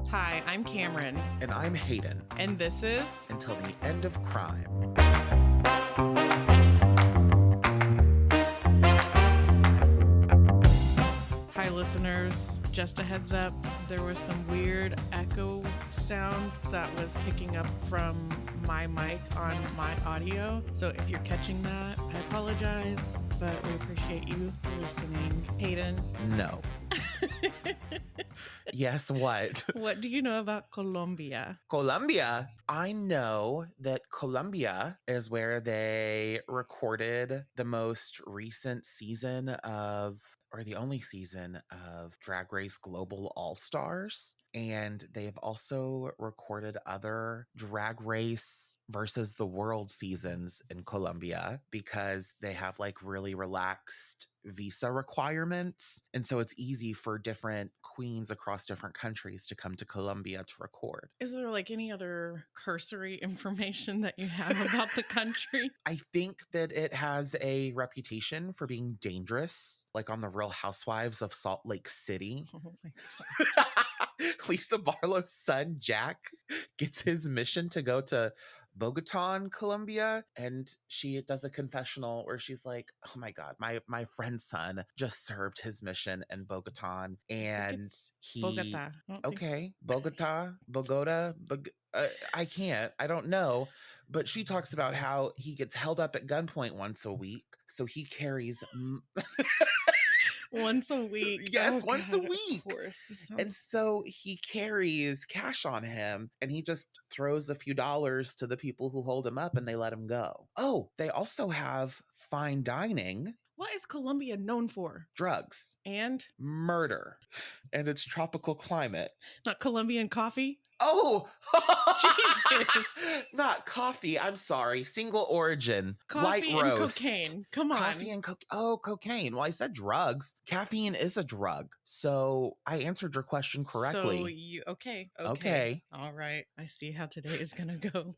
Hi, I'm Cameron. And I'm Hayden. And this is Until the End of Crime. Hi, listeners. Just a heads up, there was some weird echo sound that was picking up from my mic on my audio. So if you're catching that, I apologize, but we appreciate you listening. Hayden? No. Yes, what? What do you know about Colombia? Colombia. I know that Colombia is where they recorded the most recent season of, or the only season of Drag Race Global All-Stars. And they've also recorded other Drag Race versus the World seasons in Colombia because they have like really relaxed visa requirements. And so it's easy for different queens across different countries to come to Colombia to record. Is there like any other cursory information that you have about the country? I think that it has a reputation for being dangerous, like on the Real Housewives of Salt Lake City. Oh my God. Lisa Barlow's son, Jack, gets his mission to go to Bogota in Colombia, and she does a confessional where she's like, oh my God, my friend's son just served his mission in Bogota, and he... Bogota. Okay, Bogota, I don't know, but she talks about how he gets held up at gunpoint once a week, so he carries... Once a week. Yes, once a week. Of course. And so he carries cash on him and he just throws a few dollars to the people who hold him up and they let him go. Oh, they also have fine dining. What is Colombia known for? Drugs. And? Murder. And its tropical climate. Not Colombian coffee? Oh! Jesus. Not coffee. I'm sorry. Single origin. Coffee light and roast. Cocaine. Come on. Coffee and cocaine. Well, I said drugs. Caffeine is a drug. So I answered your question correctly. So you okay. All right. I see how today is gonna go.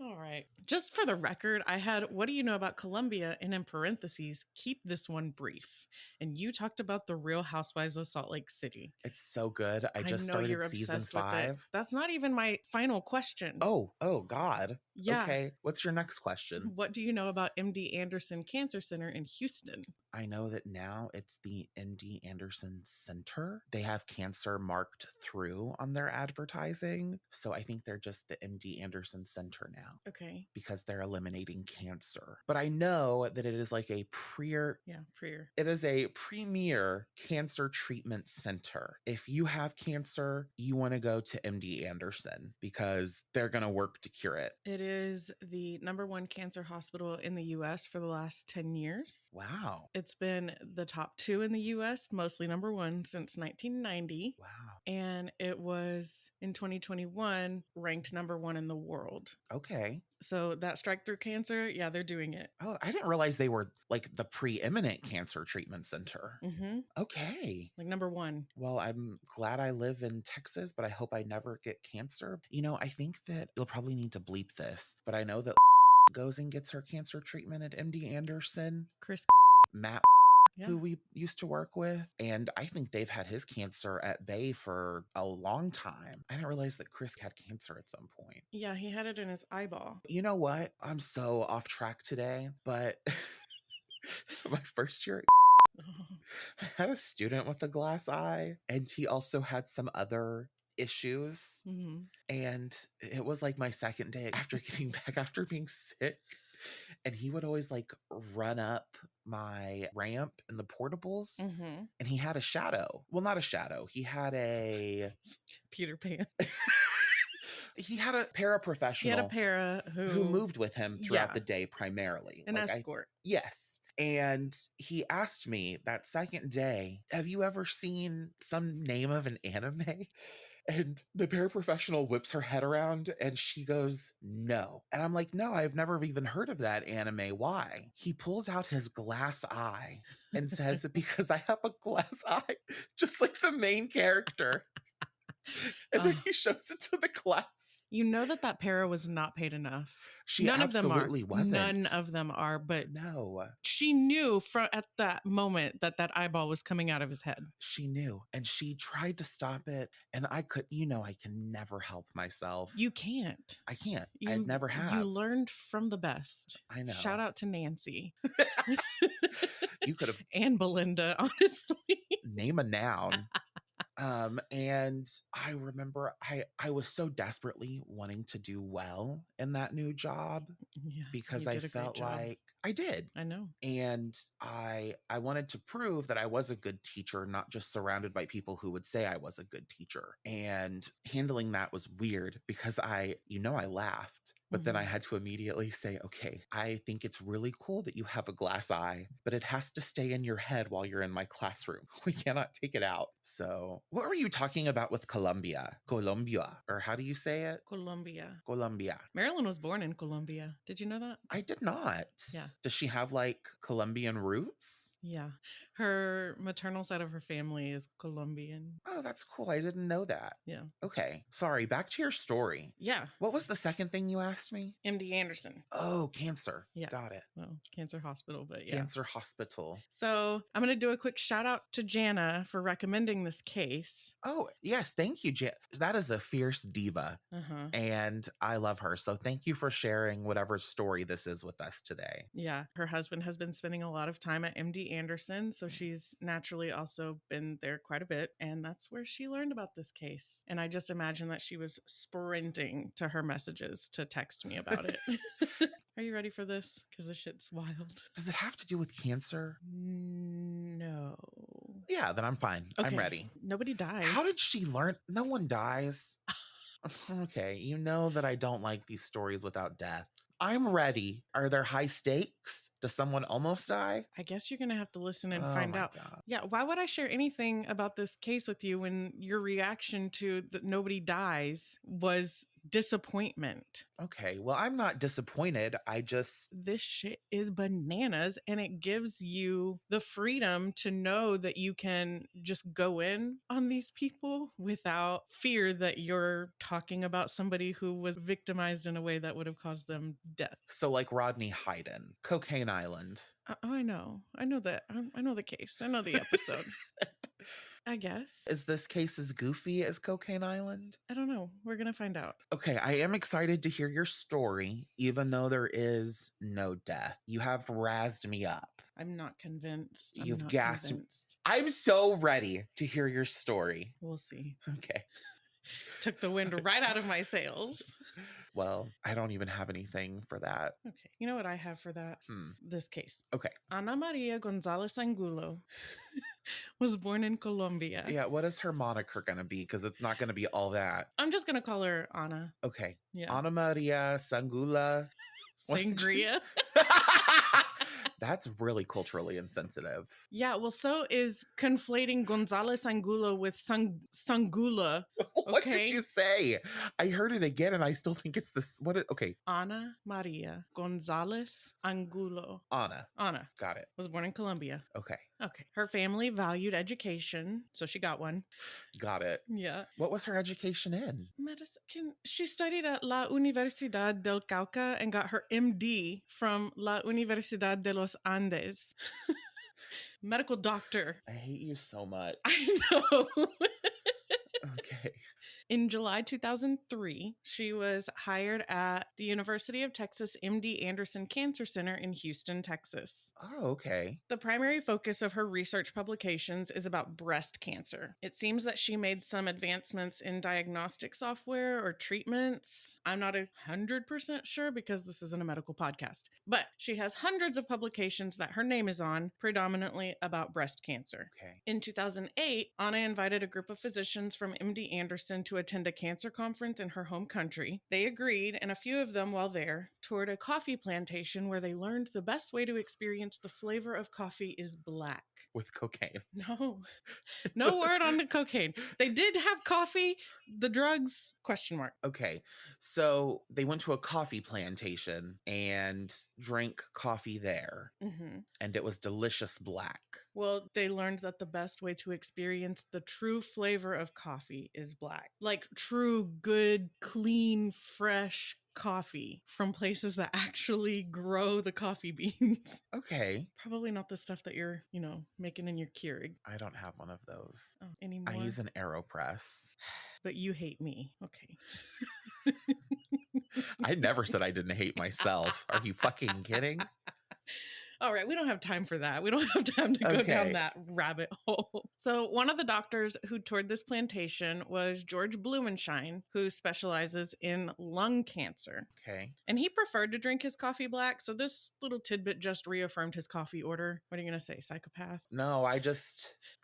All right. Just for the record, I had, what do you know about Colombia? And in parentheses, keep this one brief. And you talked about the Real Housewives of Salt Lake City. It's so good. I just started season 5. That's not even my final question. Oh God. Yeah. Okay. What's your next question? What do you know about MD Anderson Cancer Center in Houston? I know that now it's the MD Anderson Center. They have cancer marked through on their advertising. So I think they're just the MD Anderson Center now. Okay. Because they're eliminating cancer. But I know that it is like a It is a premier cancer treatment center. If you have cancer, you want to go to MD Anderson because they're going to work to cure it. It is the #1 cancer hospital in the U.S. for the last 10 years. Wow. It's been the top 2 in the U.S., mostly #1 since 1990. Wow. And it was, in 2021, ranked #1 in the world. Okay. So that strike through cancer, yeah, they're doing it. Oh, I didn't realize they were like the preeminent cancer treatment center. Mm-hmm. Okay. Like #1. Well, I'm glad I live in Texas, but I hope I never get cancer. You know, I think that you'll probably need to bleep this, but I know that goes and gets her cancer treatment at MD Anderson. Chris Matt, yeah. who we used to work with. And I think they've had his cancer at bay for a long time. I didn't realize that Chris had cancer at some point. Yeah, he had it in his eyeball. You know what? I'm so off track today, but my first year, I had a student with a glass eye, and he also had some other issues. Mm-hmm. And it was like my second day after getting back after being sick. And he would always like run up my ramp in the portables. Mm-hmm. And he had a shadow. Well, not a shadow. He had a Peter Pan. He had a paraprofessional. He had a para who moved with him throughout the day primarily. An escort. Yes. And he asked me that second day, have you ever seen some name of an anime? And the paraprofessional whips her head around and she goes, no. And I'm like, no, I've never even heard of that anime. Why? He pulls out his glass eye and says, because I have a glass eye, just like the main character. And then he shows it to the class. You know that para was not paid enough. She None of them are. absolutely wasn't. None of them are, but No. she knew at that moment that eyeball was coming out of his head. She knew, and she tried to stop it, and I can never help myself. You can't. I can't. I never have. You learned from the best. I know. Shout out to Nancy. You could have. And Belinda, honestly. Name a noun. And I remember I was so desperately wanting to do well in that new job, because I felt like I did. I know. And I wanted to prove that I was a good teacher, not just surrounded by people who would say I was a good teacher. And handling that was weird because I laughed, but then I had to immediately say, okay, I think it's really cool that you have a glass eye, but it has to stay in your head while you're in my classroom. We cannot take it out. So what were you talking about with Colombia? Colombia, or how do you say it? Colombia. Marilyn was born in Colombia. Did you know that? I did not. Yeah. Does she have like Colombian roots? Yeah. Her maternal side of her family is Colombian. Oh, that's cool. I didn't know that. Yeah. Okay. Sorry. Back to your story. Yeah. What was the second thing you asked me? MD Anderson. Oh, cancer. Yeah. Got it. Well, cancer hospital, but yeah. Cancer hospital. So I'm going to do a quick shout out to Jana for recommending this case. Oh, yes. Thank you, Jan. That is a fierce diva. And I love her. So thank you for sharing whatever story this is with us today. Yeah. Her husband has been spending a lot of time at MD Anderson. So she's naturally also been there quite a bit. And that's where she learned about this case. And I just imagine that she was sprinting to her messages to text me about it. Are you ready for this? Because this shit's wild. Does it have to do with cancer? No. Yeah, then I'm fine. Okay. I'm ready. Nobody dies. How did she learn? No one dies. Okay, you know that I don't like these stories without death. I'm ready. Are there high stakes? Does someone almost die? I guess you're going to have to listen and find out. God. Yeah, why would I share anything about this case with you when your reaction to that nobody dies was disappointment? Okay, well, I'm not disappointed. This shit is bananas, and it gives you the freedom to know that you can just go in on these people without fear that you're talking about somebody who was victimized in a way that would have caused them death. So like Rodney Hayden, Cocaine Island. I know that. I know the case. I know the episode. I guess. Is this case as goofy as Cocaine Island? I don't know. We're going to find out. Okay, I am excited to hear your story, even though there is no death. You have razzed me up. I'm not convinced. You've gassed me. I'm so ready to hear your story. We'll see. Okay. Took the wind right out of my sails. Well, I don't even have anything for that. Okay. You know what I have for that? This case. Okay. Ana Maria Gonzalez-Angulo was born in Colombia. Yeah, what is her moniker going to be? Because it's not going to be all that. I'm just going to call her Ana. Okay. Yeah. Ana Maria Sangula. Sangria. That's really culturally insensitive. Yeah, well, so is conflating Gonzalez-Angulo with Sangula. What did you say? I heard it again and I still think it's this. Okay. Ana Maria Gonzalez-Angulo. Ana. Got it. Was born in Colombia. Okay. Her family valued education, so she got one. Got it. Yeah. What was her education in? Medicine. She studied at La Universidad del Cauca and got her MD from La Universidad de los Andes. Medical doctor. I hate you so much. I know. Okay. In July 2003, she was hired at the University of Texas MD Anderson Cancer Center in Houston, Texas. Oh, okay. The primary focus of her research publications is about breast cancer. It seems that she made some advancements in diagnostic software or treatments. I'm not 100% sure because this isn't a medical podcast, but she has hundreds of publications that her name is on, predominantly about breast cancer. Okay. In 2008, Anna invited a group of physicians from MD Anderson to attend a cancer conference in her home country. They agreed, and a few of them, while there, toured a coffee plantation where they learned the best way to experience the flavor of coffee is black. with cocaine. No. No word on the cocaine. They did have coffee. The drugs, question mark. Okay, so they went to a coffee plantation and drank coffee there, Mm-hmm. and it was delicious black. Well, they learned that the best way to experience the true flavor of coffee is black. Like true, good, clean, fresh coffee from places that actually grow the coffee beans. Okay, Probably not the stuff that you're, making in your Keurig. I don't have one of those. Oh, I anymore. use an AeroPress. But you hate me. Okay. I never said I didn't hate myself. Are you fucking kidding? All right, we don't have time for that. We don't have time to go down Okay. that rabbit hole. So, one of the doctors who toured this plantation was George Blumenschein, who specializes in lung cancer. Okay. And he preferred to drink his coffee black. So, this little tidbit just reaffirmed his coffee order. What are you going to say, psychopath? No,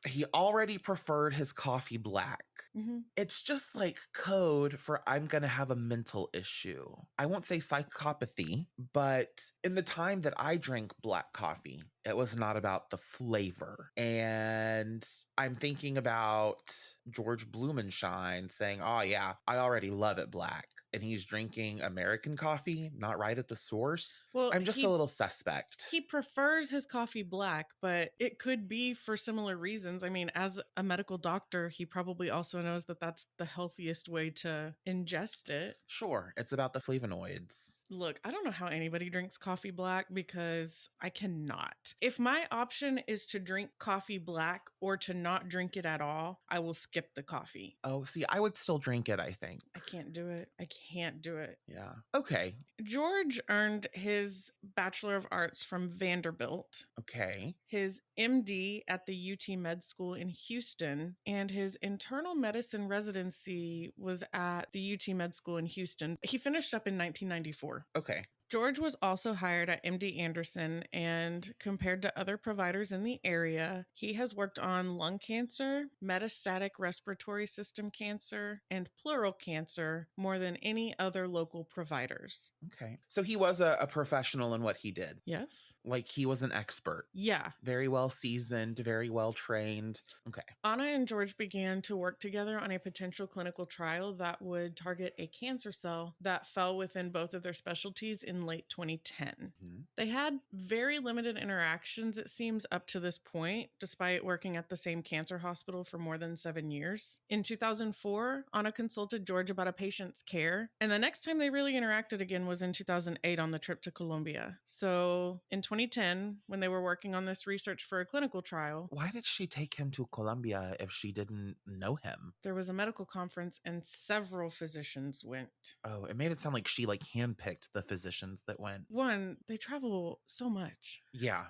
he already preferred his coffee black. Mm-hmm. It's just like code for I'm going to have a mental issue. I won't say psychopathy, but in the time that I drank black coffee, it was not about the flavor. And I'm thinking about George Blumenschein saying, oh, yeah, I already love it black. And he's drinking American coffee, not right at the source. Well, I'm just a little suspect. He prefers his coffee black, but it could be for similar reasons. I mean, as a medical doctor, he probably also knows that that's the healthiest way to ingest it. Sure, it's about the flavonoids. Look, I don't know how anybody drinks coffee black because I cannot. If my option is to drink coffee black or to not drink it at all, I will skip the coffee. Oh, see, I would still drink it, I think. I can't do it. I can't do it. Yeah. Okay. George earned his Bachelor of Arts from Vanderbilt. Okay. His MD at the UT Med School in Houston, and his internal medicine residency was at the UT Med School in Houston. He finished up in 1994. Okay. George was also hired at MD Anderson, and compared to other providers in the area, he has worked on lung cancer, metastatic respiratory system cancer, and pleural cancer more than any other local providers. Okay. So he was a professional in what he did. Yes. Like he was an expert. Yeah. Very well seasoned, very well trained. Okay. Anna and George began to work together on a potential clinical trial that would target a cancer cell that fell within both of their specialties in late 2010. Mm-hmm. They had very limited interactions, it seems, up to this point, despite working at the same cancer hospital for more than 7 years. In 2004, Anna consulted George about a patient's care, and the next time they really interacted again was in 2008 on the trip to Colombia. So in 2010, when they were working on this research for a clinical trial, why did she take him to Colombia if she didn't know him? There was a medical conference and several physicians went. Oh, it made it sound like she handpicked the physicians that went. One, they travel so much. Yeah.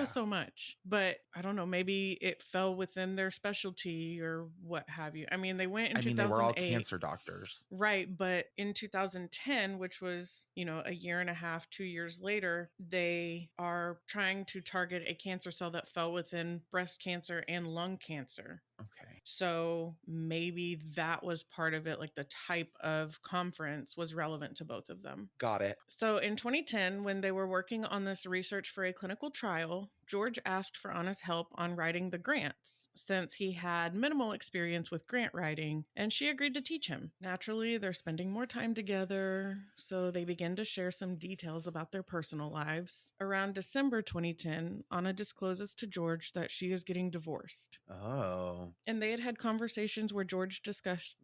So much. But I don't know, maybe it fell within their specialty or what have you. I mean, they went in 2008. They were all cancer doctors. Right. But in 2010, which was, a year and a half, 2 years later, they are trying to target a cancer cell that fell within breast cancer and lung cancer. Okay. So maybe that was part of it, like the type of conference was relevant to both of them. Got it. So in 2010, when they were working on this research for a clinical trial, George asked for Anna's help on writing the grants, since he had minimal experience with grant writing, and she agreed to teach him. Naturally, they're spending more time together, so they begin to share some details about their personal lives. Around December 2010, Anna discloses to George that she is getting divorced. Oh. And they had conversations where George discussed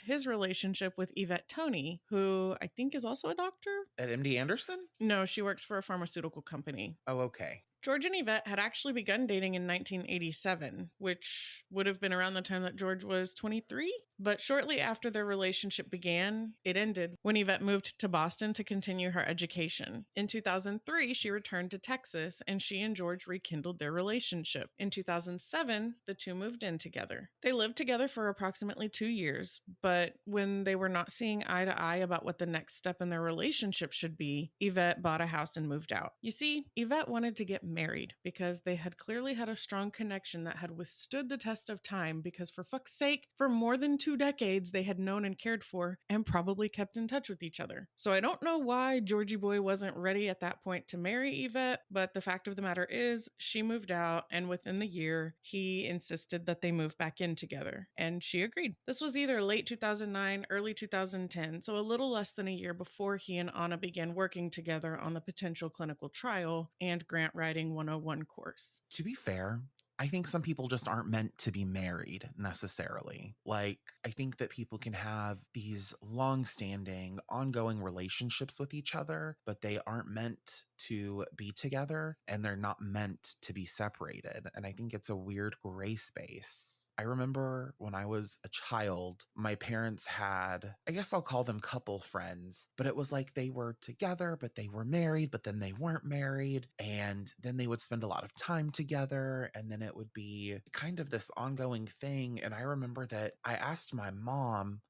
his relationship with Yvette Toney, who I think is also a doctor. At MD Anderson? No, she works for a pharmaceutical company. Oh, okay. George and Yvette had actually begun dating in 1987, which would have been around the time that George was 23. But shortly after their relationship began, it ended when Yvette moved to Boston to continue her education. In 2003, she returned to Texas, and she and George rekindled their relationship. In 2007, the two moved in together. They lived together for approximately 2 years, but when they were not seeing eye to eye about what the next step in their relationship should be, Yvette bought a house and moved out. You see, Yvette wanted to get married because they had clearly had a strong connection that had withstood the test of time because, for fuck's sake, for more than 2 decades, they had known and cared for and probably kept in touch with each other. So I don't know why Georgie Boy wasn't ready at that point to marry Yvette, but the fact of the matter is she moved out, and within the year, he insisted that they move back in together, and she agreed. This was either late 2009, early 2010, so a little less than a year before he and Anna began working together on the potential clinical trial and grant writing 101 course. To be fair, I think some people just aren't meant to be married necessarily. Like, I think that people can have these long-standing, ongoing relationships with each other, but they aren't meant to be together and they're not meant to be separated. And I think it's a weird gray space. I remember when I was a child, my parents had, I guess I'll call them couple friends, but it was like they were together, but they were married, but then they weren't married. And then they would spend a lot of time together. And then it would be kind of this ongoing thing. And I remember that I asked my mom,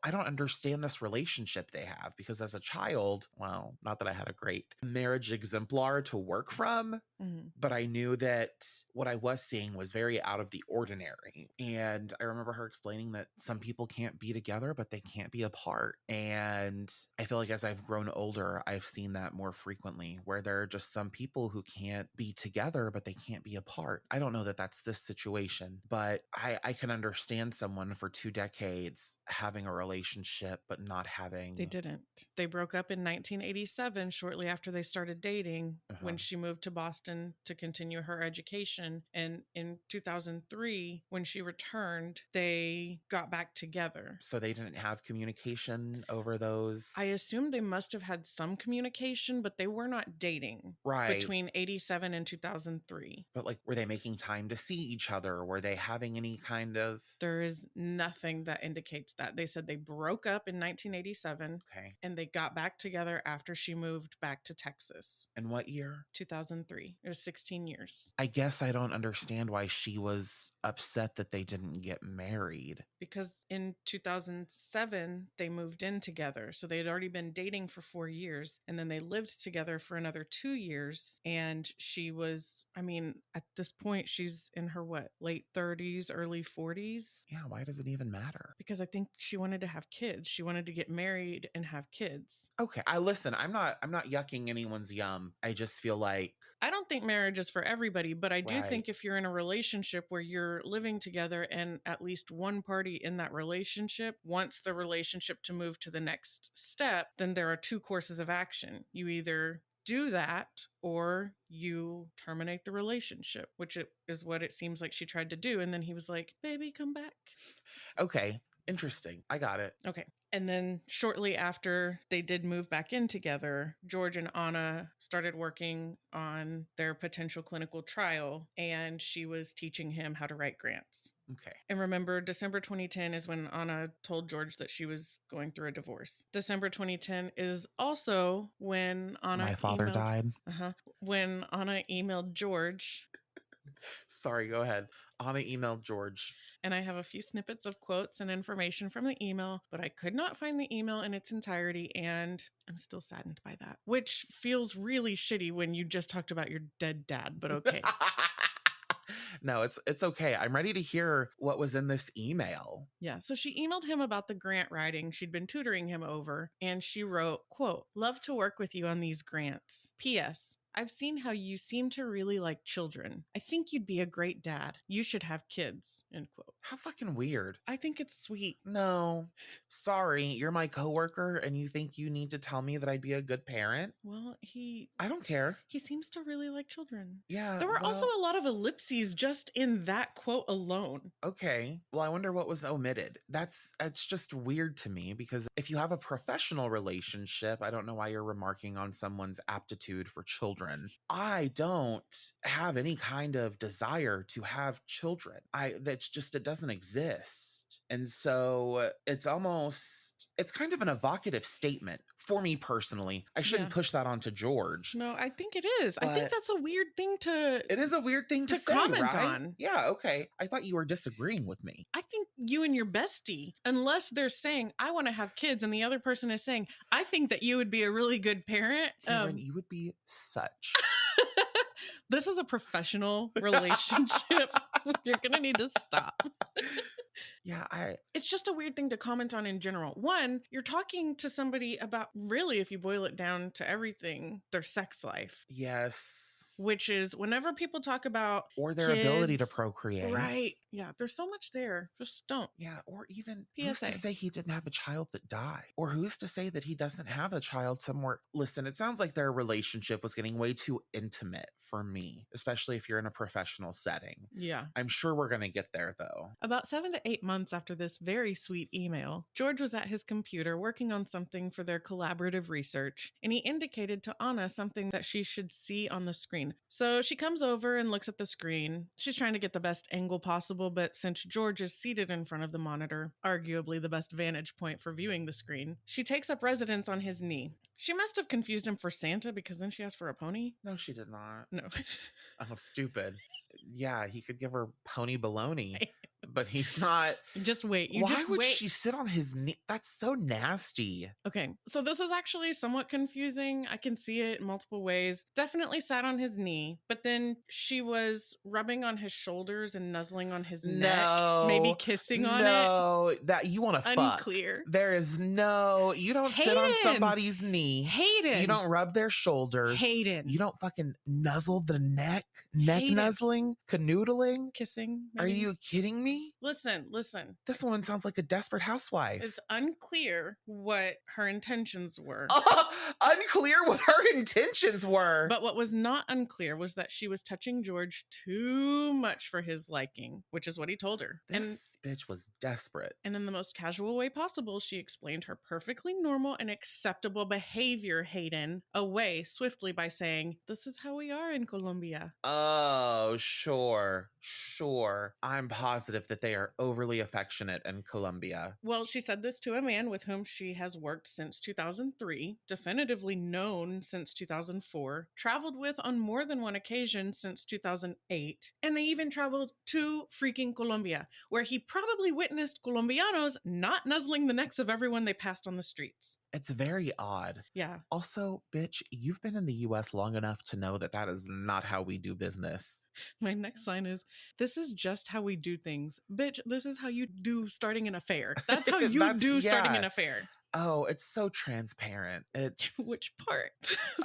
I don't understand this relationship they have, because as a child, well, not that I had a great marriage exemplar to work from, but I knew that what I was seeing was very out of the ordinary. And I remember her explaining that some people can't be together, but they can't be apart. And I feel like as I've grown older, I've seen that more frequently, where there are just some people who can't be together, but they can't be apart. I don't know that that's this situation, but I can understand someone for 2 decades having a relationship, but not having... They didn't. They broke up in 1987, shortly after they started dating, when she moved to Boston to continue her education. And in 2003, when she returned, they got back together. So they didn't have communication over those... I assume they must have had some communication, but they were not dating between 87 and 2003. But like, were they making time to see each other? Were they having any kind of... There is nothing that indicates that. They said they broke up in 1987. Okay. And they got back together after she moved back to Texas. In what year? 2003. It was 16 years. I guess I don't understand why she was upset that they didn't get married. Because in 2007, they moved in together. So they had already been dating for 4 years. And then they lived together for another 2 years. And she was, I mean, at this point, she's in her late 30s, early 40s? Yeah, why does it even matter? Because I think she wanted to have kids. She wanted to get married and have kids. Okay, listen, I'm not yucking anyone's yum. I just feel like... I don't think marriage is for everybody, but I do think if you're in a relationship where you're living together and at least one party in that relationship wants the relationship to move to the next step, then there are 2 courses of action. You either do that or you terminate the relationship, which is what it seems like she tried to do. And then he was like, baby, come back. Okay. Interesting. I got it. Okay. And then shortly after they did move back in together, George and Anna started working on their potential clinical trial, and she was teaching him how to write grants. Okay. And remember, December 2010 is when Anna told George that she was going through a divorce. December 2010 is also when Anna... My father died. When Anna emailed George... Sorry, go ahead. Anna emailed George. And I have a few snippets of quotes and information from the email, but I could not find the email in its entirety, and I'm still saddened by that, which feels really shitty when you just talked about your dead dad, but okay. No, it's okay. I'm ready to hear what was in this email. Yeah, so she emailed him about the grant writing she'd been tutoring him over, and she wrote, quote, "Love to work with you on these grants. P.S. I've seen how you seem to really like children. I think you'd be a great dad. You should have kids," end quote. How fucking weird. I think it's sweet. No. Sorry, you're my coworker and you think you need to tell me that I'd be a good parent? Well, I don't care. He seems to really like children. Yeah. There were also a lot of ellipses just in that quote alone. Okay. Well, I wonder what was omitted. It's just weird to me, because if you have a professional relationship, I don't know why you're remarking on someone's aptitude for children. I don't have any kind of desire to have children. It doesn't exist. And so it's kind of an evocative statement for me personally. I shouldn't push that onto George. No, I think it is. I think that's a weird thing to... It is a weird thing to say, comment right? on. Yeah, okay. I thought you were disagreeing with me. I think you and your bestie, unless they're saying, I want to have kids, and the other person is saying, I think that you would be a really good parent. Karen, you would be such. This is a professional relationship. You're going to need to stop. Yeah, It's just a weird thing to comment on in general. One, you're talking to somebody about, really, if you boil it down to everything, their sex life. yes. Which is whenever people talk about Or their ability to kids, procreate. right? Yeah, there's so much there. Just don't. Yeah, or even PSA. who's to say he didn't have a child that died? Or who's to say that he doesn't have a child somewhere? Listen, it sounds like their relationship was getting way too intimate for me, especially if you're in a professional setting. Yeah. I'm sure we're going to get there, though. About 7 to 8 months after this very sweet email, George was at his computer working on something for their collaborative research, and he indicated to Anna something that she should see on the screen. So she comes over and looks at the screen. She's trying to get the best angle possible, but since George is seated in front of the monitor, arguably the best vantage point for viewing the screen, she takes up residence on his knee. She must have confused him for Santa because then she asked for a pony. No, she did not. No. Oh, stupid. Yeah, he could give her pony baloney, but he's not. Just wait. Why would she sit on his knee? That's so nasty. Okay, so this is actually somewhat confusing. I can see it in multiple ways. Definitely sat on his knee, but then she was rubbing on his shoulders and nuzzling on his neck, maybe kissing on it. No, that you want to fuck. Unclear. There is no. You don't sit on somebody's knee. Hayden. You don't rub their shoulders. Hayden. You don't fucking nuzzle the neck. Neck nuzzling, canoodling, kissing. Maybe? Are you kidding me? Listen. This woman sounds like a desperate housewife. It's unclear what her intentions were. Unclear what her intentions were. But what was not unclear was that she was touching George too much for his liking, which is what he told her. This bitch was desperate. And in the most casual way possible, she explained her perfectly normal and acceptable behavior, Hayden, away swiftly by saying, "This is how we are in Colombia." Oh, sure. I'm positive that they are overly affectionate in Colombia. Well, she said this to a man with whom she has worked since 2003, definitively known since 2004, traveled with on more than one occasion since 2008, and they even traveled to freaking Colombia, where he probably witnessed Colombianos not nuzzling the necks of everyone they passed on the streets. It's very odd. Yeah. Also, bitch, you've been in the US long enough to know that that is not how we do business. My next sign is, "This is just how we do things. Bitch, this is how you do starting an affair." That's how you do starting an affair. Oh, it's so transparent. It's which part?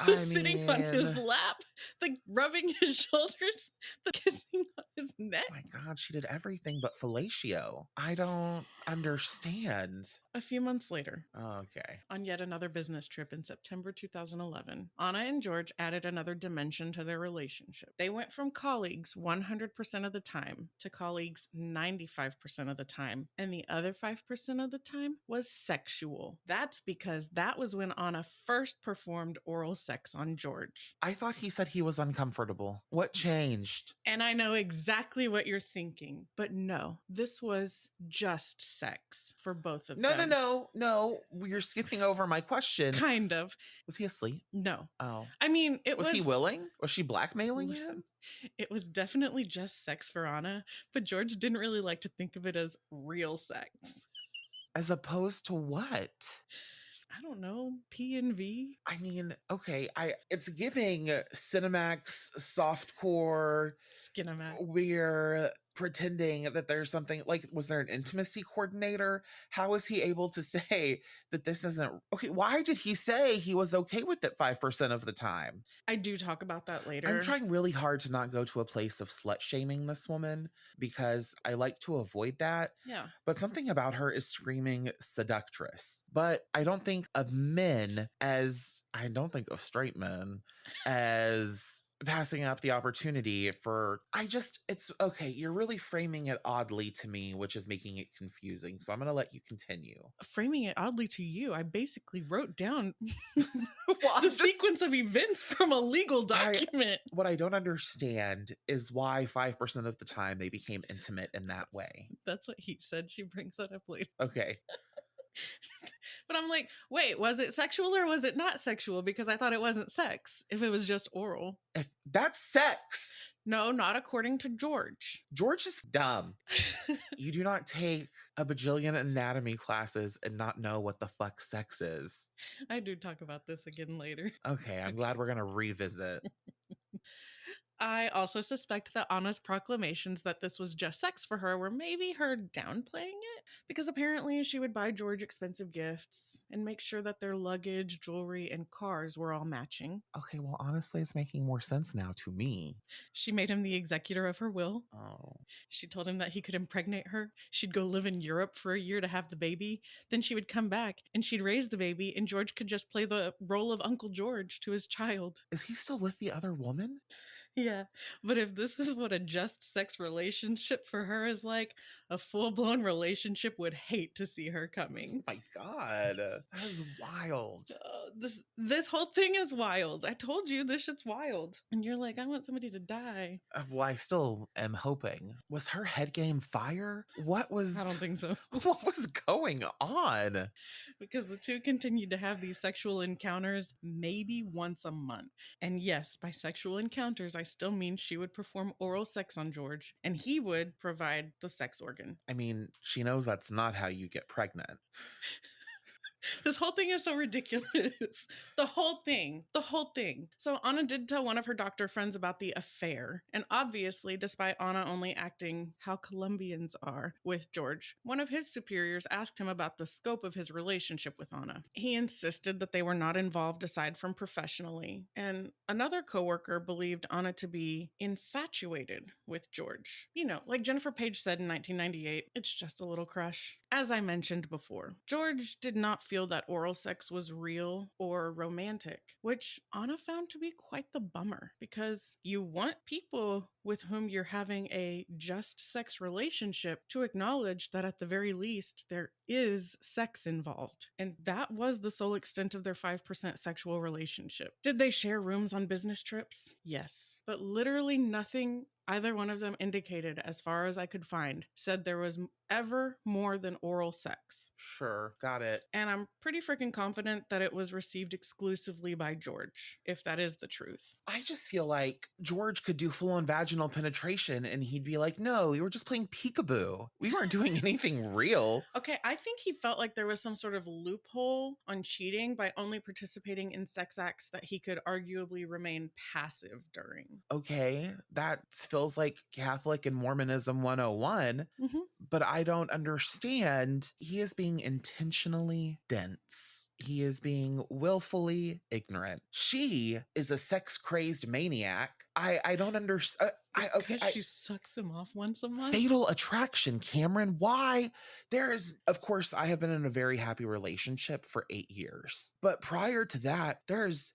The sitting on his lap, the rubbing his shoulders, the kissing on his neck. Oh my God, she did everything but fellatio. I don't understand. A few months later, okay, on yet another business trip in September 2011, Anna and George added another dimension to their relationship. They went from colleagues 100% of the time to colleagues 95% of the time, and the other 5% of the time was sexual. That's because that was when Anna first performed oral sex on George. I thought he said he was uncomfortable. What changed? And I know exactly what you're thinking, but no, this was just sex for both of them. No. You're skipping over my question. Kind of. Was he asleep? No. Oh. I mean, was he willing? Was she blackmailing him? It was definitely just sex for Anna, but George didn't really like to think of it as real sex. As opposed to what? I don't know, P&V? I mean, okay, it's giving Cinemax softcore. Skinemax. We're pretending that there's something like, was there an intimacy coordinator? How is he able to say that this isn't okay? Why did he say he was okay with it 5% of the time? I do talk about that later. I'm trying really hard to not go to a place of slut shaming this woman because I like to avoid that. Yeah. But something about her is screaming seductress. But I don't think of men as, I don't think of straight men as passing up the opportunity for, it's okay. You're really framing it oddly to me, which is making it confusing. So I'm going to let you continue. Framing it oddly to you, I basically wrote down the sequence of events from a legal document. What I don't understand is why 5% of the time they became intimate in that way. That's what he said. She brings that up later. Okay. But I'm like, wait, was it sexual or was it not sexual? Because I thought it wasn't sex if it was just oral. If that's sex. No, not according to George. George is dumb. You do not take a bajillion anatomy classes and not know what the fuck sex is. I do talk about this again later. Okay, I'm glad we're going to revisit. I also suspect that Anna's proclamations that this was just sex for her were maybe her downplaying it, because apparently she would buy George expensive gifts and make sure that their luggage, jewelry, and cars were all matching. Okay, well, honestly, it's making more sense now to me. She made him the executor of her will. Oh. She told him that he could impregnate her. She'd go live in Europe for a year to have the baby. Then she would come back and she'd raise the baby, and George could just play the role of Uncle George to his child. Is he still with the other woman? Yeah, but if this is what a just sex relationship for her is like, a full-blown relationship would hate to see her coming. Oh my God, that is wild. This whole thing is wild. I told you this shit's wild. And you're like, I want somebody to die. Well, I still am hoping. Was her head game fire? What was... I don't think so. What was going on? Because the two continued to have these sexual encounters maybe once a month. And yes, by sexual encounters, I still mean she would perform oral sex on George, and he would provide the sex organ. I mean, she knows that's not how you get pregnant. This whole thing is so ridiculous. The whole thing. So Anna did tell one of her doctor friends about the affair. And obviously, despite Anna only acting how Colombians are with George, one of his superiors asked him about the scope of his relationship with Anna. He insisted that they were not involved aside from professionally. And another coworker believed Anna to be infatuated with George. You know, like Jennifer Page said in 1998, it's just a little crush. As I mentioned before, George did not feel that oral sex was real or romantic, which Anna found to be quite the bummer, because you want people with whom you're having a just sex relationship to acknowledge that at the very least there is sex involved. And that was the sole extent of their 5% sexual relationship. Did they share rooms on business trips? Yes. But literally nothing either one of them indicated, as far as I could find, said there was ever more than oral sex. Sure, got it. And I'm pretty freaking confident that it was received exclusively by George, if that is the truth. I just feel like George could do full-on vaginal penetration and he'd be like, no, we were just playing peekaboo. We weren't doing anything real. Okay, I think he felt like there was some sort of loophole on cheating by only participating in sex acts that he could arguably remain passive during. Okay, that feels like Catholic and Mormonism 101, but I don't understand. He is being intentionally dense. He is being willfully ignorant. She is a sex-crazed maniac. I don't understand. She sucks him off once a month. Fatal attraction, Cameron. Why? Of course, I have been in a very happy relationship for 8 years. But prior to that,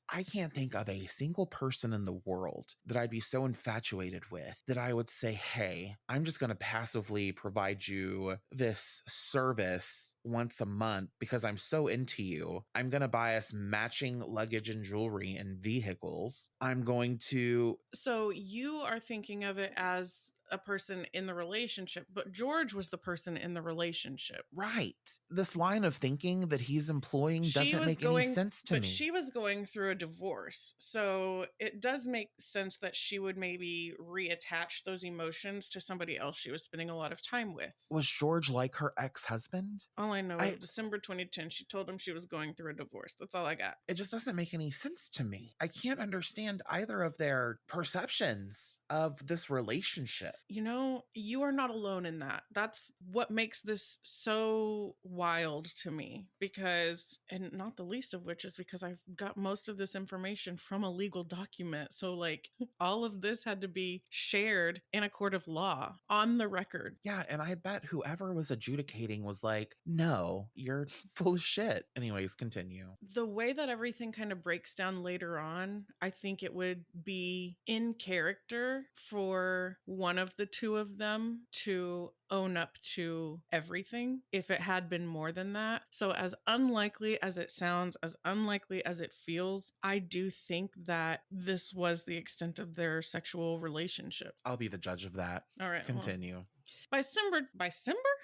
I can't think of a single person in the world that I'd be so infatuated with that I would say, hey, I'm just going to passively provide you this service once a month because I'm so into you. I'm going to buy us matching luggage and jewelry and vehicles. I'm going to... So you are thinking of it as a person in the relationship, but George was the person in the relationship. Right. This line of thinking that he's employing doesn't make any sense to me. But she was going through a divorce. So it does make sense that she would maybe reattach those emotions to somebody else she was spending a lot of time with. Was George like her ex-husband? All I know is December 2010, she told him she was going through a divorce. That's all I got. It just doesn't make any sense to me. I can't understand either of their perceptions of this relationship. You know, you are not alone in that. That's what makes this so wild to me, because, and not the least of which is because I've got most of this information from a legal document. So like all of this had to be shared in a court of law on the record. Yeah, and I bet whoever was adjudicating was like, no, you're full of shit. Anyways, continue. The way that everything kind of breaks down later on, I think it would be in character for one of the two of them to own up to everything if it had been more than that. So as unlikely as it sounds, as unlikely as it feels, I do think that this was the extent of their sexual relationship. I'll be the judge of that. All right. Continue. Well, by December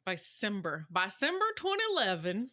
2011.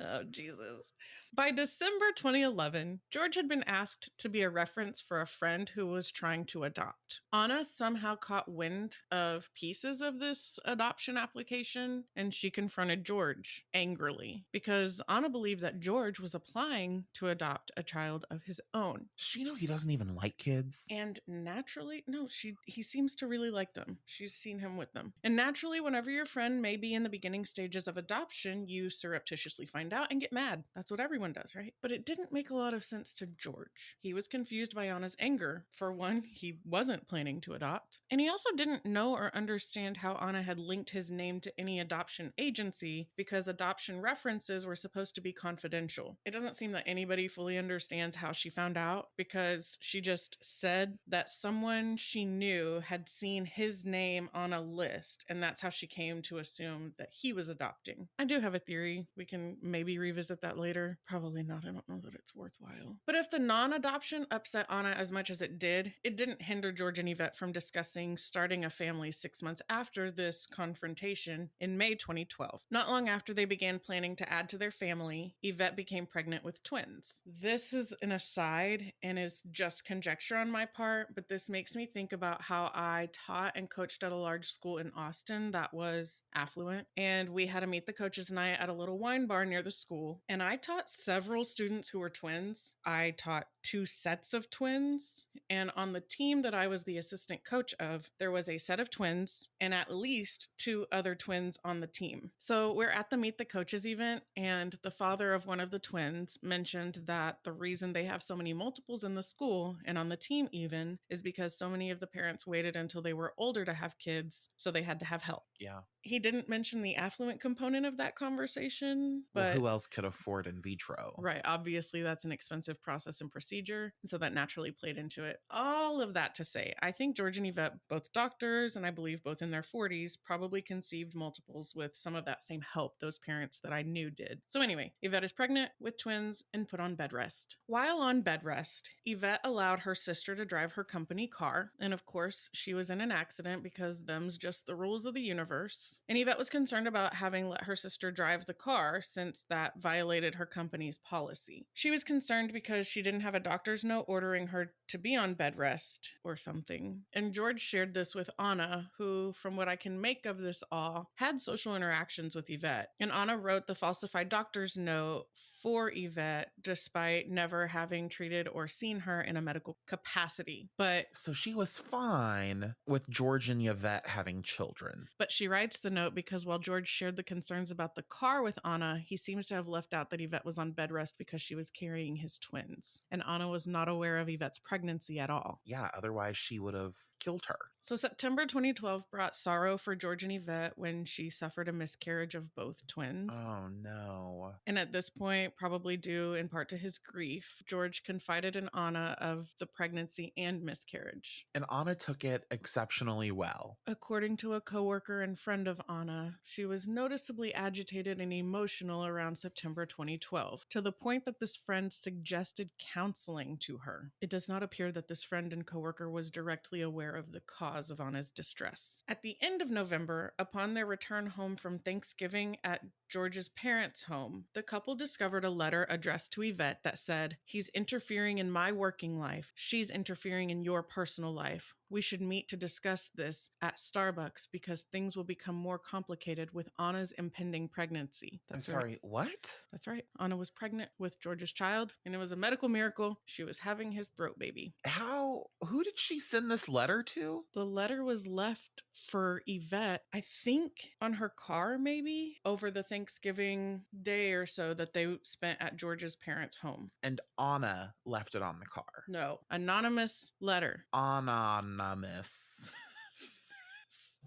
Oh, Jesus. By December 2011, George had been asked to be a reference for a friend who was trying to adopt. Anna somehow caught wind of pieces of this adoption application, and she confronted George angrily because Anna believed that George was applying to adopt a child of his own. Does she know he doesn't even like kids? And naturally, no, he seems to really like them. She's seen him with them. And naturally, whenever your friend may be in the beginning stages of adoption, you surreptitiously find out and get mad. That's what everyone does, right? But it didn't make a lot of sense to George. He was confused by Anna's anger. For one, he wasn't planning to adopt. And he also didn't know or understand how Anna had linked his name to any adoption agency because adoption references were supposed to be confidential. It doesn't seem that anybody fully understands how she found out because she just said that someone she knew had seen his name on a list, and that's how she came to assume that he was adopting. I do have a theory. We can maybe revisit that later. Probably not. I don't know that it's worthwhile. But if the non-adoption upset Anna as much as it didn't hinder George and Yvette from discussing starting a family 6 months after this confrontation in May 2012. Not long after they began planning to add to their family, Yvette became pregnant with twins. This is an aside and is just conjecture on my part, but this makes me think about how I taught and coached at a large school in Austin that was affluent, and we had a meet the coaches night at a little wine bar near the school, and I taught several students who were twins. I taught 2 sets of twins, and on the team that I was the assistant coach of, there was a set of twins and at least 2 other twins on the team. So we're at the Meet the Coaches event, and the father of one of the twins mentioned that the reason they have so many multiples in the school and on the team even is because so many of the parents waited until they were older to have kids, so they had to have help. Yeah. He didn't mention the affluent component of that conversation, but Well, who else could afford in vitro? right, obviously that's an expensive process and procedure, and so that naturally played into it. All of that to say, I think George and Yvette, both doctors, and I believe both in their 40s, probably conceived multiples with some of that same help those parents that I knew did. So anyway, Yvette is pregnant with twins and put on bed rest. While on bed rest, Yvette allowed her sister to drive her company car, and of course, she was in an accident because them's just the rules of the universe. And Yvette was concerned about having let her sister drive the car since that violated her company's policy. She was concerned because she didn't have a doctor's note ordering her to be on bed rest or something. And George shared this with Anna, who, from what I can make of this all, had social interactions with Yvette. And Anna wrote the falsified doctor's note for Yvette despite never having treated or seen her in a medical capacity. So she was fine with George and Yvette having children. But she writes the note because while George shared the concerns about the car with Anna, he seems to have left out that Yvette was on bed rest because she was carrying his twins. And Anna was not aware of Yvette's pregnancy at all. Yeah, otherwise she would have killed her. So September 2012 brought sorrow for George and Yvette when she suffered a miscarriage of both twins. Oh, no. And at this point, probably due in part to his grief, George confided in Anna of the pregnancy and miscarriage. And Anna took it exceptionally well. According to a coworker and friend of Anna, she was noticeably agitated and emotional around September 2012, to the point that this friend suggested counseling to her. It does not appear that this friend and coworker was directly aware of the cause of Anna's distress. At the end of November, upon their return home from Thanksgiving at George's parents' home, the couple discovered a letter addressed to Yvette that said, "He's interfering in my working life. She's interfering in your personal life. We should meet to discuss this at Starbucks because things will become more complicated with Anna's impending pregnancy." I'm sorry, what? That's right. Anna was pregnant with George's child, and it was a medical miracle. She was having his throat baby. Who did she send this letter to? The letter was left for Yvette, I think on her car maybe, over the Thanksgiving day or so that they spent at George's parents' home. And Anna left it on the car. No, anonymous letter. Anonymous.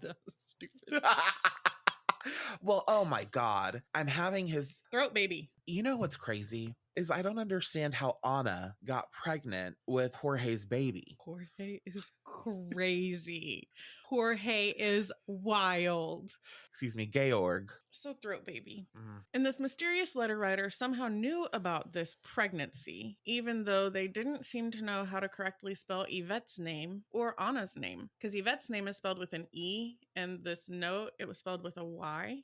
That was stupid. Well, oh my God. I'm having his Throat baby. You know what's crazy? Is I don't understand how Anna got pregnant with Jorge's baby. Jorge is crazy. Jorge is wild. Excuse me, Georg. So throat baby. And this mysterious letter writer somehow knew about this pregnancy, even though they didn't seem to know how to correctly spell Yvette's name or Anna's name. Because Yvette's name is spelled with an E, and this note, it was spelled with a Y.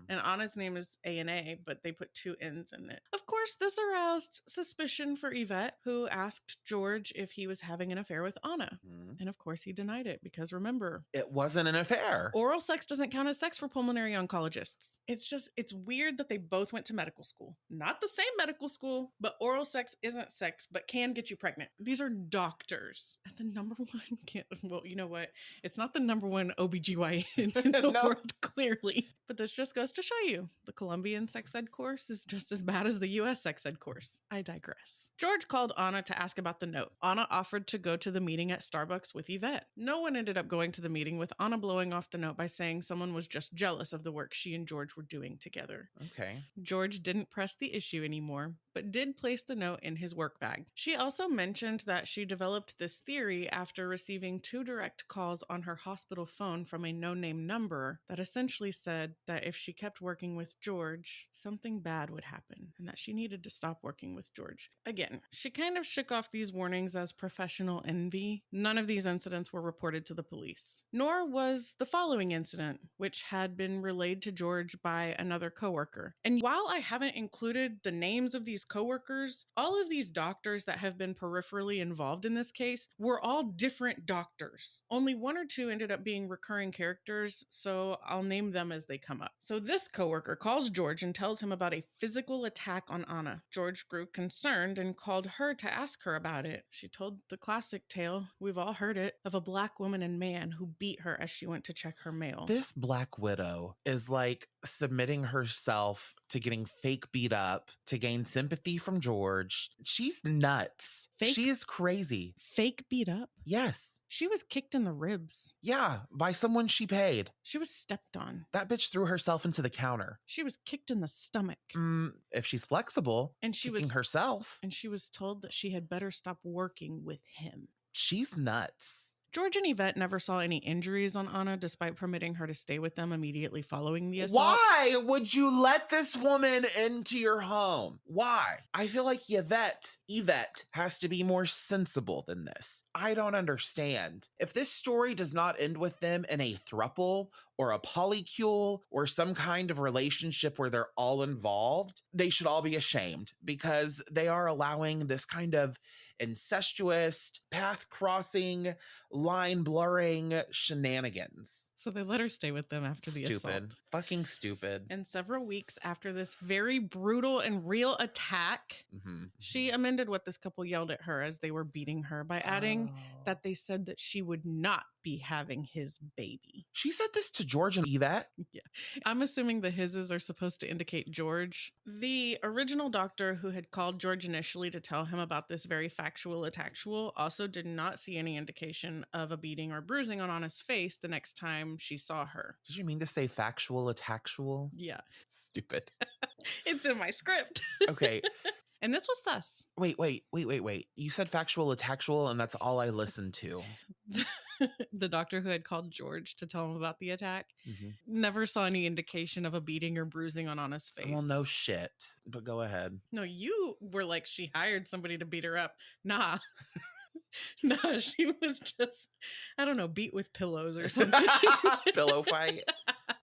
And Anna's name is A-N-A, but they put 2 N's in it. Of course, this aroused aroused suspicion for Yvette, who asked George if he was having an affair with Anna. And of course, he denied it because remember, it wasn't an affair. Oral sex doesn't count as sex for pulmonary oncologists. It's weird that they both went to medical school. Not the same medical school, but oral sex isn't sex, but can get you pregnant. These are doctors. And the number one, well, you know what? It's not the number one OBGYN in the world, clearly. But this just goes to show you, the Colombian sex ed course is just as bad as the US sex ed course. I digress. George called Anna to ask about the note. Anna offered to go to the meeting at Starbucks with Yvette. No one ended up going to the meeting, with Anna blowing off the note by saying someone was just jealous of the work she and George were doing together. Okay. George didn't press the issue anymore, but did place the note in his work bag. She also mentioned that she developed this theory after receiving 2 direct calls on her hospital phone from a no-name number that essentially said that if she kept working with George, something bad would happen, and that she needed to stop working with George. Again, she kind of shook off these warnings as professional envy. None of these incidents were reported to the police, nor was the following incident, which had been relayed to George by another coworker. And while I haven't included the names of these coworkers, all of these doctors that have been peripherally involved in this case were all different doctors. Only 1 or 2 ended up being recurring characters, so I'll name them as they come up. So this coworker calls George and tells him about a physical attack on Anna. George grew concerned and called her to ask her about it. She told the classic tale, we've all heard it, of a black woman and man who beat her as she went to check her mail. This Black Widow is like submitting herself to getting fake beat up to gain sympathy from George. She's nuts. She is crazy. Fake beat up? Yes. She was kicked in the ribs. Yeah, by someone she paid. She was stepped on. That bitch threw herself into the counter. She was kicked in the stomach. If she's flexible, and she kicking was herself. And she was told that she had better stop working with him. She's nuts. George and Yvette never saw any injuries on Anna, despite permitting her to stay with them immediately following the assault. Why would you let this woman into your home? Why? I feel like Yvette has to be more sensible than this. I don't understand. If this story does not end with them in a throuple or a polycule or some kind of relationship where they're all involved, they should all be ashamed, because they are allowing this kind of incestuous, path-crossing, line-blurring shenanigans. So they let her stay with them after the assault. Stupid. Fucking stupid. And several weeks after this very brutal and real attack, she amended what this couple yelled at her as they were beating her by adding that they said that she would not be having his baby. She said this to George and Yvette? Yeah. I'm assuming the hises are supposed to indicate George. The original doctor who had called George initially to tell him about this very factual attactual also did not see any indication of a beating or bruising on Anna's face the next time she saw her. Did you mean to say factual attactual? Yeah. Stupid. It's in my script. Okay. And this was sus. Wait. You said factual attactual, and that's all I listened to. The doctor who had called George to tell him about the attack never saw any indication of a beating or bruising on Anna's face. Well, no shit, but go ahead. No, you were like, she hired somebody to beat her up. Nah. No, she was just, I don't know, beat with pillows or something. Pillow fight.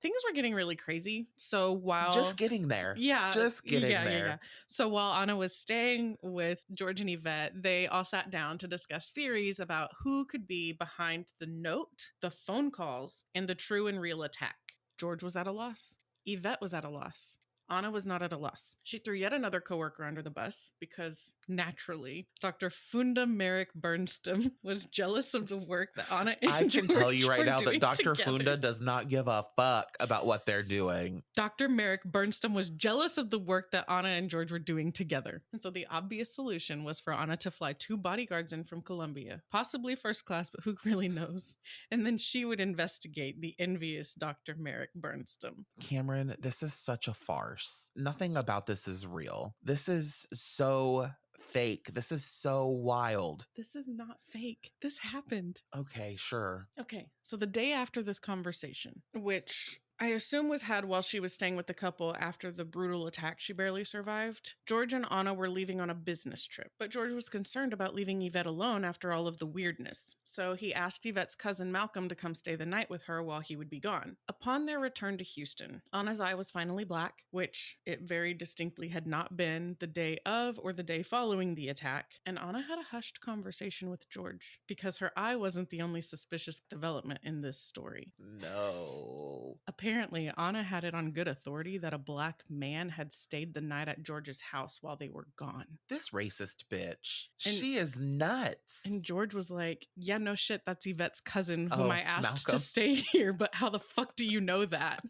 Things were getting really crazy. So while just getting there. Yeah. Just getting there. Yeah. So while Anna was staying with George and Yvette, they all sat down to discuss theories about who could be behind the note, the phone calls, and the true and real attack. George was at a loss. Yvette was at a loss. Anna was not at a loss. She threw yet another coworker under the bus because, naturally, Dr. Funda Merrick Bernstam was jealous of the work that Anna and I can tell you right now that Dr. Together. Funda does not give a fuck about what they're doing. Dr. Merrick Bernstam was jealous of the work that Anna and George were doing together. And so the obvious solution was for Anna to fly 2 bodyguards in from Colombia, possibly first class, but who really knows? And then she would investigate the envious Dr. Merrick Bernstam. Cameron, this is such a farce. Nothing about this is real. This is so fake. This is so wild. This is not fake. This happened. Okay, sure. Okay, so the day after this conversation, which I assume was had while she was staying with the couple after the brutal attack she barely survived. George and Anna were leaving on a business trip, but George was concerned about leaving Yvette alone after all of the weirdness. So he asked Yvette's cousin Malcolm to come stay the night with her while he would be gone. Upon their return to Houston, Anna's eye was finally black, which it very distinctly had not been the day of or the day following the attack, and Anna had a hushed conversation with George because her eye wasn't the only suspicious development in this story. No. Apparently, Anna had it on good authority that a black man had stayed the night at George's house while they were gone. This racist bitch. She is nuts. And George was like, yeah, no shit, that's Yvette's cousin whom I asked Malcolm. to stay here, but how the fuck do you know that?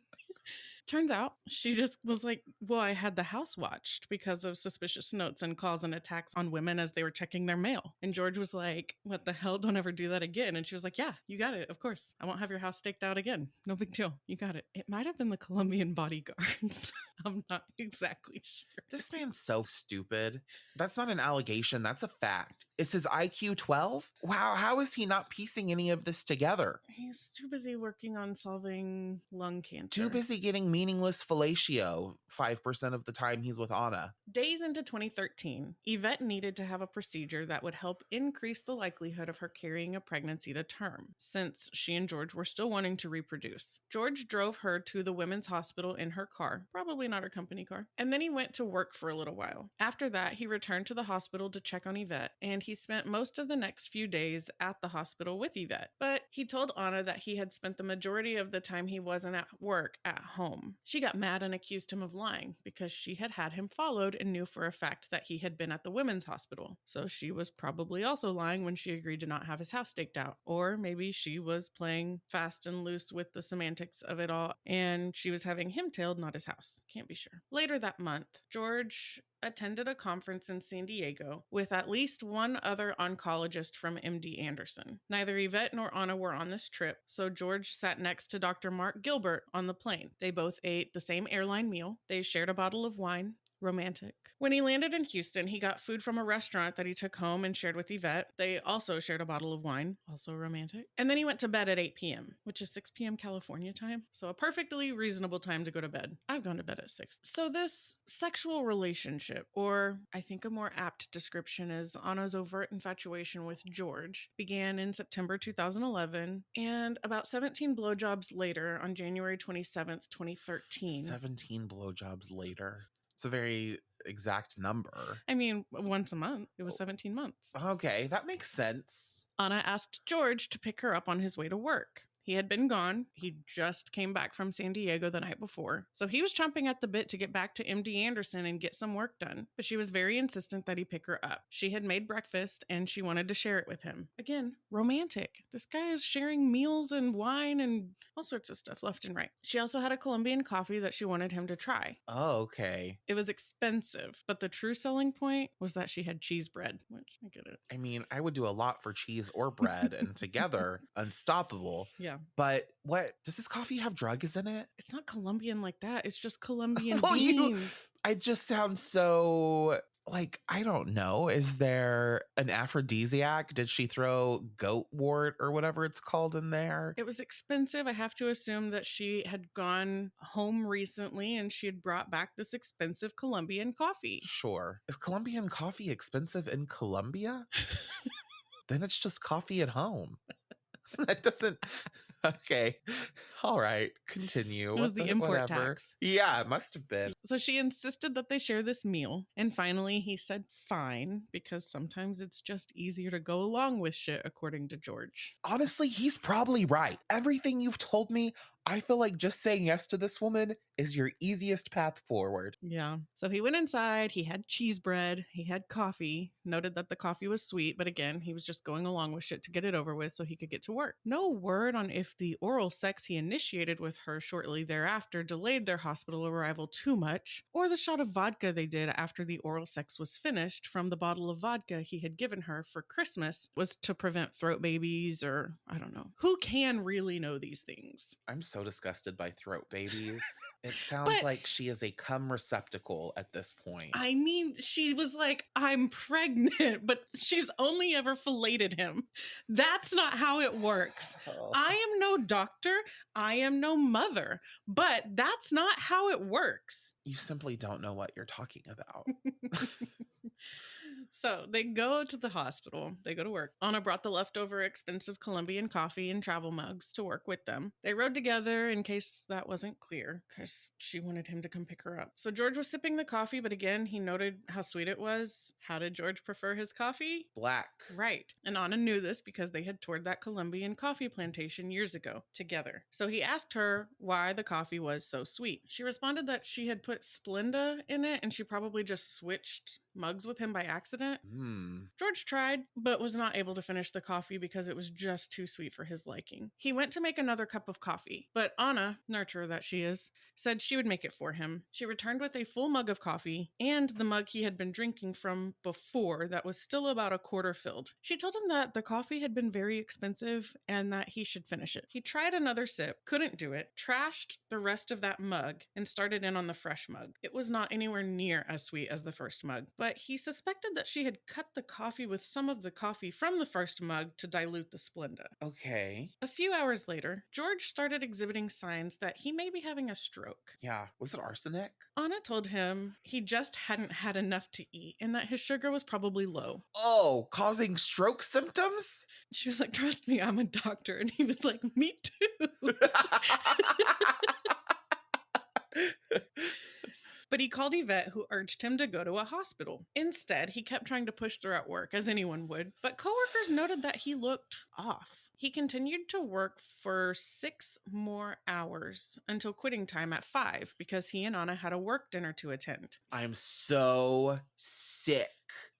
Turns out she just was like, well, I had the house watched because of suspicious notes and calls and attacks on women as they were checking their mail. And George was like, what the hell? Don't ever do that again. And she was like, yeah, you got it. Of course. I won't have your house staked out again. No big deal. You got it. It might have been the Colombian bodyguards. I'm not exactly sure. This man's so stupid. That's not an allegation. That's a fact. Is his IQ 12? Wow, how is he not piecing any of this together? He's too busy working on solving lung cancer. Too busy getting meaningless fellatio 5% of the time he's with Anna. Days into 2013, Yvette needed to have a procedure that would help increase the likelihood of her carrying a pregnancy to term, since she and George were still wanting to reproduce. George drove her to the women's hospital in her car, probably not her company car, and then he went to work for a little while. After that, he returned to the hospital to check on Yvette, and he spent most of the next few days at the hospital with Yvette. But he told Anna that he had spent the majority of the time he wasn't at work at home. She got mad and accused him of lying because she had had him followed and knew for a fact that he had been at the women's hospital. So she was probably also lying when she agreed to not have his house staked out. Or maybe she was playing fast and loose with the semantics of it all and she was having him tailed, not his house. Can't be sure. Later that month, George attended a conference in San Diego with at least one other oncologist from MD Anderson. Neither Yvette nor Anna were on this trip, so George sat next to Dr. Mark Gilbert on the plane. They both ate the same airline meal. They shared a bottle of wine. Romantic. When he landed in Houston, he got food from a restaurant that he took home and shared with Yvette. They also shared a bottle of wine, also romantic. And then he went to bed at 8 p.m., which is 6 p.m. California time. So a perfectly reasonable time to go to bed. I've gone to bed at 6. So this sexual relationship, or I think a more apt description is Anna's overt infatuation with George, began in September 2011, and about 17 blowjobs later, on January 27th, 2013. 17 blowjobs later. It's a very exact number. I mean, once a month. It was 17 months. Okay, that makes sense. Anna asked George to pick her up on his way to work. He had been gone. He just came back from San Diego the night before. So he was chomping at the bit to get back to MD Anderson and get some work done. But she was very insistent that he pick her up. She had made breakfast and she wanted to share it with him. Again, romantic. This guy is sharing meals and wine and all sorts of stuff left and right. She also had a Colombian coffee that she wanted him to try. Oh, okay. It was expensive, but the true selling point was that she had cheese bread, which I get it. I mean, I would do a lot for cheese or bread, and together, unstoppable. Yeah. But what, does this coffee have drugs in it? It's not Colombian like that. It's just Colombian Well, beans. I just sound so, like, I don't know. Is there an aphrodisiac? Did she throw goat wart or whatever it's called in there? It was expensive. I have to assume that she had gone home recently and she had brought back this expensive Colombian coffee. Sure. Is Colombian coffee expensive in Colombia? Then it's just coffee at home. That doesn't... Okay. All right. Continue. It was the import tax. Yeah, it must have been. So she insisted that they share this meal. And finally, he said fine, because sometimes it's just easier to go along with shit, according to George. Honestly, he's probably right. Everything you've told me, I feel like just saying yes to this woman is your easiest path forward. Yeah. So he went inside. He had cheese bread. He had coffee. Noted that the coffee was sweet, but again, he was just going along with shit to get it over with so he could get to work. No word on if the oral sex he initiated with her shortly thereafter delayed their hospital arrival too much, or the shot of vodka they did after the oral sex was finished from the bottle of vodka he had given her for Christmas was to prevent throat babies, or I don't know. Who can really know these things? I'm so so disgusted by throat babies. It sounds But like she is a cum receptacle at this point. I mean, she was like, I'm pregnant, but she's only ever filleted him. That's not how it works. Oh. I am no doctor. I am no mother, but that's not how it works. You simply don't know what you're talking about. So they go to the hospital. They go to work. Anna brought the leftover expensive Colombian coffee and travel mugs to work with them. They rode together in case that wasn't clear, because she wanted him to come pick her up. So George was sipping the coffee, but again, he noted how sweet it was. How did George prefer his coffee? Black. Right. And Anna knew this because they had toured that Colombian coffee plantation years ago together. So he asked her why the coffee was so sweet. She responded that she had put Splenda in it and she probably just switched mugs with him by accident. George tried, but was not able to finish the coffee because it was just too sweet for his liking. He went to make another cup of coffee, but Anna, nurturer that she is, said she would make it for him. She returned with a full mug of coffee and the mug he had been drinking from before that was still about a quarter filled. She told him that the coffee had been very expensive and that he should finish it. He tried another sip, couldn't do it, trashed the rest of that mug, and started in on the fresh mug. It was not anywhere near as sweet as the first mug, but he suspected that she had cut the coffee with some of the coffee from the first mug to dilute the Splenda. Okay. A few hours later, George started exhibiting signs that he may be having a stroke. Yeah. Was it arsenic? Anna told him he just hadn't had enough to eat and that his sugar was probably low. Oh, causing stroke symptoms? She was like, trust me, I'm a doctor. And he was like, me too. But he called Yvette, who urged him to go to a hospital. Instead, he kept trying to push through at work, as anyone would, but coworkers noted that he looked off. He continued to work for 6 more hours until quitting time at 5 because he and Anna had a work dinner to attend. I'm so sick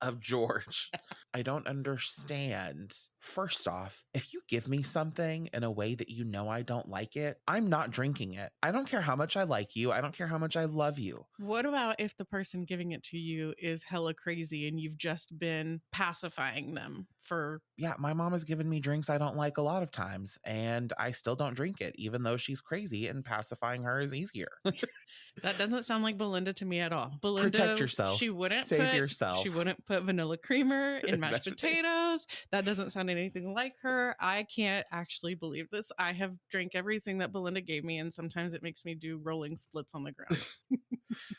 of George. I don't understand. First off, if you give me something in a way that you know I don't like it, I'm not drinking it. I don't care how much I like you. I don't care how much I love you. What about if the person giving it to you is hella crazy and you've just been pacifying them for... Yeah, my mom has given me drinks I don't like a lot of times, and I still don't drink it, even though she's crazy and pacifying her is easier. That doesn't sound like Belinda to me at all. Belinda, protect yourself. She wouldn't save yourself. She wouldn't put vanilla creamer in mashed potatoes. That doesn't sound anything like her. I can't actually believe this. I have drank everything that Belinda gave me, and sometimes it makes me do rolling splits on the ground.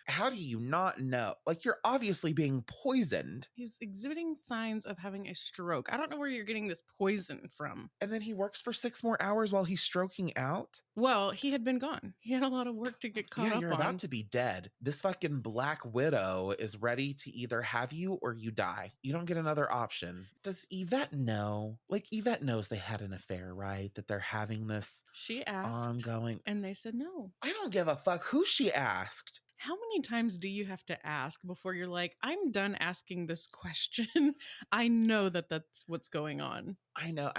How do you not know? Like, you're obviously being poisoned. He's exhibiting signs of having a stroke. I don't know where you're getting this poison from. And then he works for 6 more hours while he's stroking out? Well, he had been gone. He had a lot of work to get caught up on. Yeah, you're about to be dead. This fucking Black Widow is ready to either have you or you die. You don't get another option. Does Yvette know? Like, Yvette knows they had an affair, right? That they're having this She asked, ongoing... and they said no. I don't give a fuck who she asked. How many times do you have to ask before you're like, I'm done asking this question? I know that that's what's going on. I know.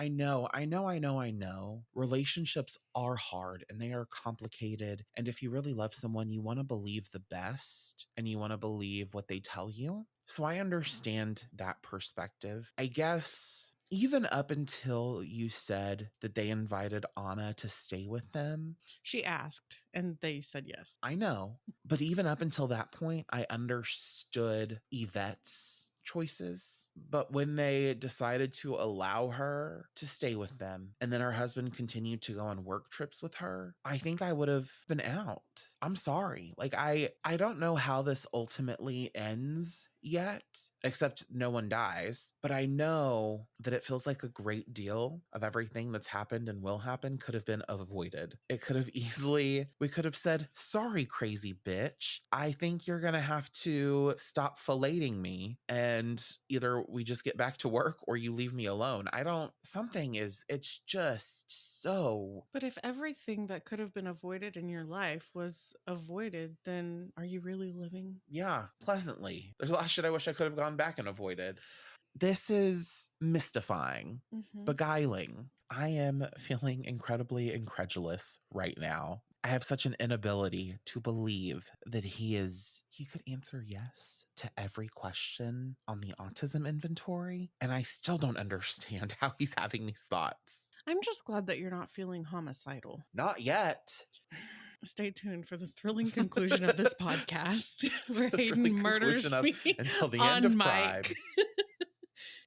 Relationships are hard and they are complicated. And if you really love someone, you want to believe the best and you want to believe what they tell you. So I understand that perspective. I guess even up until you said that they invited Anna to stay with them. She asked and they said yes. I know. But even up until that point, I understood Yvette's choices. But when they decided to allow her to stay with them and then her husband continued to go on work trips with her, I think I would have been out. I'm sorry. Like, I don't know how this ultimately ends yet, except no one dies. But I know that it feels like a great deal of everything that's happened and will happen could have been avoided. It could have we could have said, sorry, crazy bitch. I think you're going to have to stop filleting me and either we just get back to work or you leave me alone. It's just so. But if everything that could have been avoided in your life was avoided, then are you really living? Yeah, pleasantly. There's a lot of shit I wish I could have gone back and avoided. This is mystifying, beguiling. I am feeling incredibly incredulous right now. I have such an inability to believe that he could answer yes to every question on the autism inventory. And I still don't understand how he's having these thoughts. I'm just glad that you're not feeling homicidal. Not yet. Stay tuned for the thrilling conclusion of this podcast where The Hayden thrilling murders conclusion of me Until the on End of mic. Crime.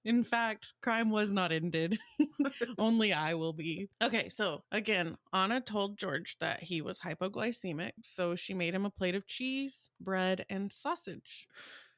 In fact, crime was not ended. Only I will be. Okay, so again, Anna told George that he was hypoglycemic, so she made him a plate of cheese, bread, and sausage.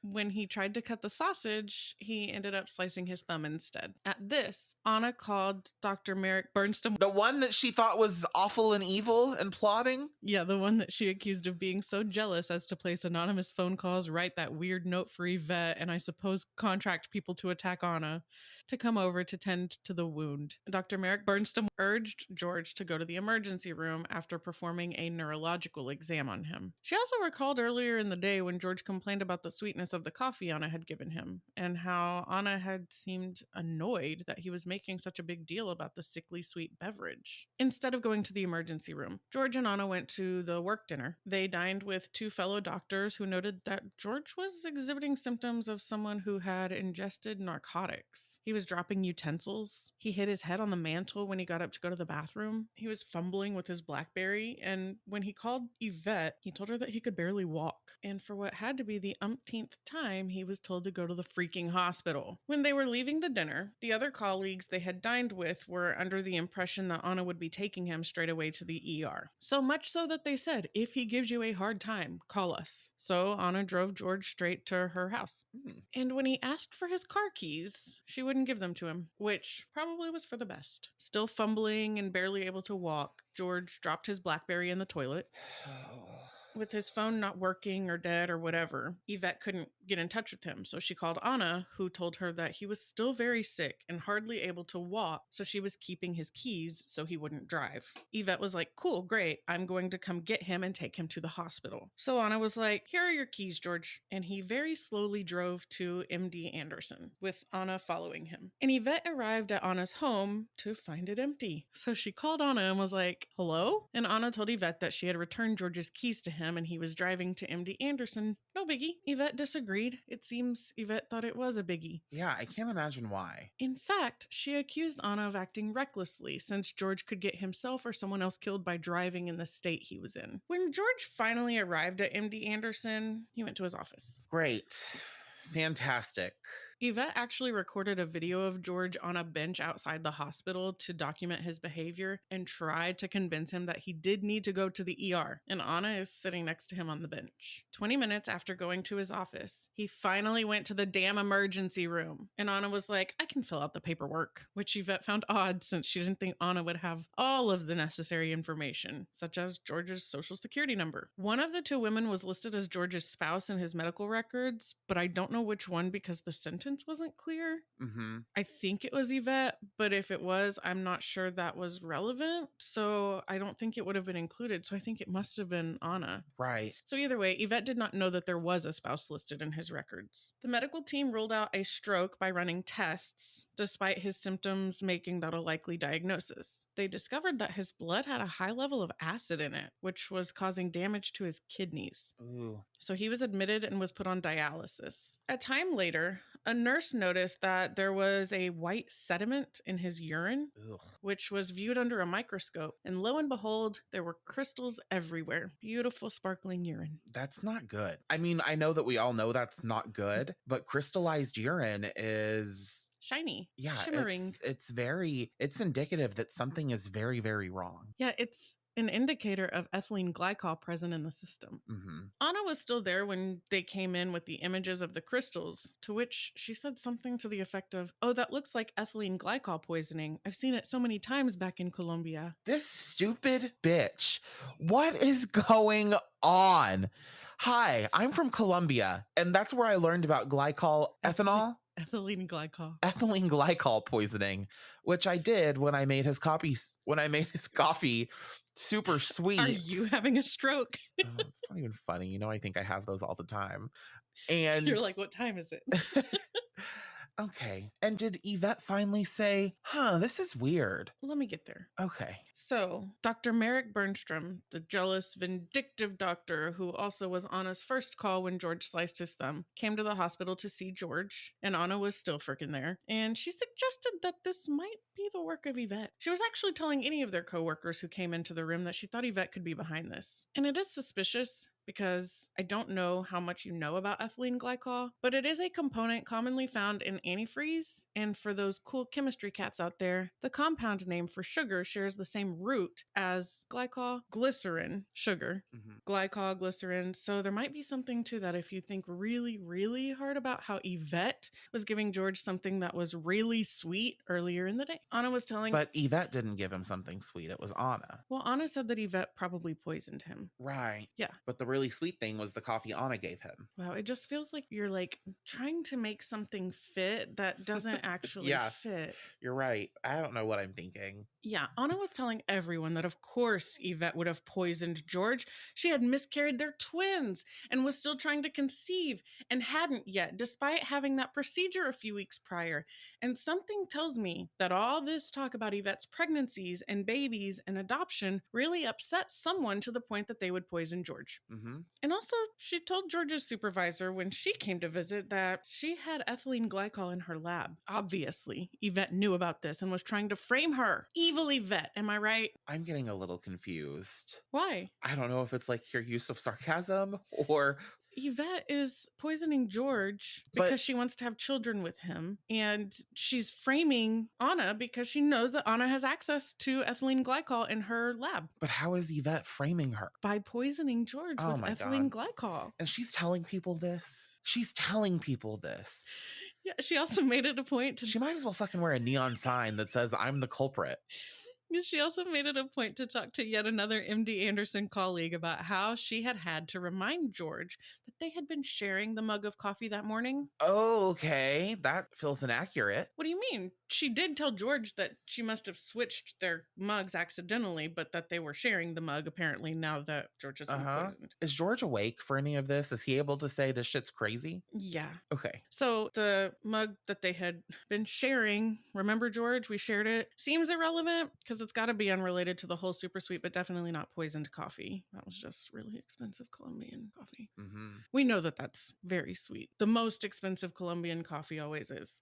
When he tried to cut the sausage, he ended up slicing his thumb instead. At this, Anna called Dr. Merrick Bernstein. The one that she thought was awful and evil and plotting? Yeah, the one that she accused of being so jealous as to place anonymous phone calls, write that weird note for Yvette, and I suppose contract people to attack Anna, to come over to tend to the wound. Dr. Merrick Bernstein urged George to go to the emergency room after performing a neurological exam on him. She also recalled earlier in the day when George complained about the sweetness of the coffee Anna had given him, and how Anna had seemed annoyed that he was making such a big deal about the sickly sweet beverage. Instead of going to the emergency room, George and Anna went to the work dinner. They dined with two fellow doctors who noted that George was exhibiting symptoms of someone who had ingested narcotics. He was dropping utensils. He hit his head on the mantle when he got up to go to the bathroom. He was fumbling with his BlackBerry, and when he called Yvette, he told her that he could barely walk. And for what had to be the umpteenth time, he was told to go to the freaking hospital. When they were leaving the dinner, the other colleagues they had dined with were under the impression that Anna would be taking him straight away to the ER. So much so that they said, if he gives you a hard time, call us. So Anna drove George straight to her house. And when he asked for his car keys, she wouldn't give them to him, which probably was for the best. Still fumbling and barely able to walk, George dropped his BlackBerry in the toilet. With his phone not working or dead or whatever, Yvette couldn't get in touch with him, so she called Anna, who told her that he was still very sick and hardly able to walk, so she was keeping his keys so he wouldn't drive. Yvette was like, cool, great, I'm going to come get him and take him to the hospital. So Anna was like, here are your keys, George, and he very slowly drove to MD Anderson, with Anna following him. And Yvette arrived at Anna's home to find it empty. So she called Anna and was like, hello? And Anna told Yvette that she had returned George's keys to him and he was driving to MD Anderson. No biggie. Yvette disagreed. It seems Yvette thought it was a biggie. Yeah, I can't imagine why. In fact, she accused Anna of acting recklessly since George could get himself or someone else killed by driving in the state he was in. When George finally arrived at MD Anderson, he went to his office. Great. Fantastic. Yvette actually recorded a video of George on a bench outside the hospital to document his behavior and tried to convince him that he did need to go to the ER. And Anna is sitting next to him on the bench. 20 minutes after going to his office, he finally went to the damn emergency room. And Anna was like, I can fill out the paperwork, which Yvette found odd since she didn't think Anna would have all of the necessary information, such as George's social security number. One of the two women was listed as George's spouse in his medical records, but I don't know which one because the sentence wasn't clear. I think it was Yvette, but if it was, I'm not sure that was relevant. So I don't think it would have been included. So I think it must have been Anna. Right. So either way, Yvette did not know that there was a spouse listed in his records. The medical team ruled out a stroke by running tests, despite his symptoms making that a likely diagnosis. They discovered that his blood had a high level of acid in it, which was causing damage to his kidneys. Ooh. So he was admitted and was put on dialysis. A time later, a nurse noticed that there was a white sediment in his urine, which was viewed under a microscope. And lo and behold, there were crystals everywhere. Beautiful, sparkling urine. That's not good. I mean, I know that we all know that's not good, but crystallized urine is shiny, yeah, shimmering. It's indicative that something is very, very wrong. Yeah, it's an indicator of ethylene glycol present in the system. Anna was still there when they came in with the images of the crystals, to which she said something to the effect of, oh, that looks like ethylene glycol poisoning. I've seen it so many times back in Colombia. This stupid bitch. What is going on? Hi, I'm from Colombia, and that's where I learned about ethanol? Ethylene glycol. Ethylene glycol poisoning, which I did when I made his coffee super sweet. Are you having a stroke? Oh, it's not even funny. You know, I think I have those all the time. And you're like, what time is it? Okay. And did Yvette finally say, this is weird? Let me get there. Okay. So, Dr. Merrick Bernstrom, the jealous, vindictive doctor who also was Anna's first call when George sliced his thumb, came to the hospital to see George, and Anna was still freaking there. And she suggested that this might be the work of Yvette. She was actually telling any of their coworkers who came into the room that she thought Yvette could be behind this. And it is suspicious because I don't know how much you know about ethylene glycol, but it is a component commonly found in antifreeze. And for those cool chemistry cats out there, the compound name for sugar shares the same root as glycol, glycerin, sugar, glycol, glycerin. So there might be something to that if you think really, really hard about how Yvette was giving George something that was really sweet earlier in the day. Anna was telling... But Yvette didn't give him something sweet. It was Anna. Well, Anna said that Yvette probably poisoned him. Right. Yeah. But the really sweet thing was the coffee Anna gave him. Wow, it just feels like you're like trying to make something fit that doesn't actually Yeah. fit. You're right. I don't know what I'm thinking. Yeah, Anna was telling everyone that of course Yvette would have poisoned George. She had miscarried their twins and was still trying to conceive and hadn't yet, despite having that procedure a few weeks prior. And something tells me that all this talk about Yvette's pregnancies and babies and adoption really upset someone to the point that they would poison George. And also, she told George's supervisor when she came to visit that she had ethylene glycol in her lab. Obviously, Yvette knew about this and was trying to frame her. Evil Yvette, am I right? I'm getting a little confused. Why? I don't know if it's like your use of sarcasm or... Yvette is poisoning George because she wants to have children with him. And she's framing Anna because she knows that Anna has access to ethylene glycol in her lab. But how is Yvette framing her? By poisoning George with ethylene glycol. And she's telling people this? She's telling people this. Yeah, she also made it a point to... She might as well fucking wear a neon sign that says, I'm the culprit. She also made it a point to talk to yet another MD Anderson colleague about how she had to remind George that they had been sharing the mug of coffee that morning. Oh, okay. That feels inaccurate. What do you mean? She did tell George that she must have switched their mugs accidentally, but that they were sharing the mug apparently now that George has been poisoned. Is George awake for any of this? Is he able to say this shit's crazy? Yeah. Okay. So the mug that they had been sharing, remember George, we shared it, seems irrelevant because it's got to be unrelated to the whole super sweet, but definitely not poisoned coffee. That was just really expensive Colombian coffee. We know that that's very sweet. The most expensive Colombian coffee always is.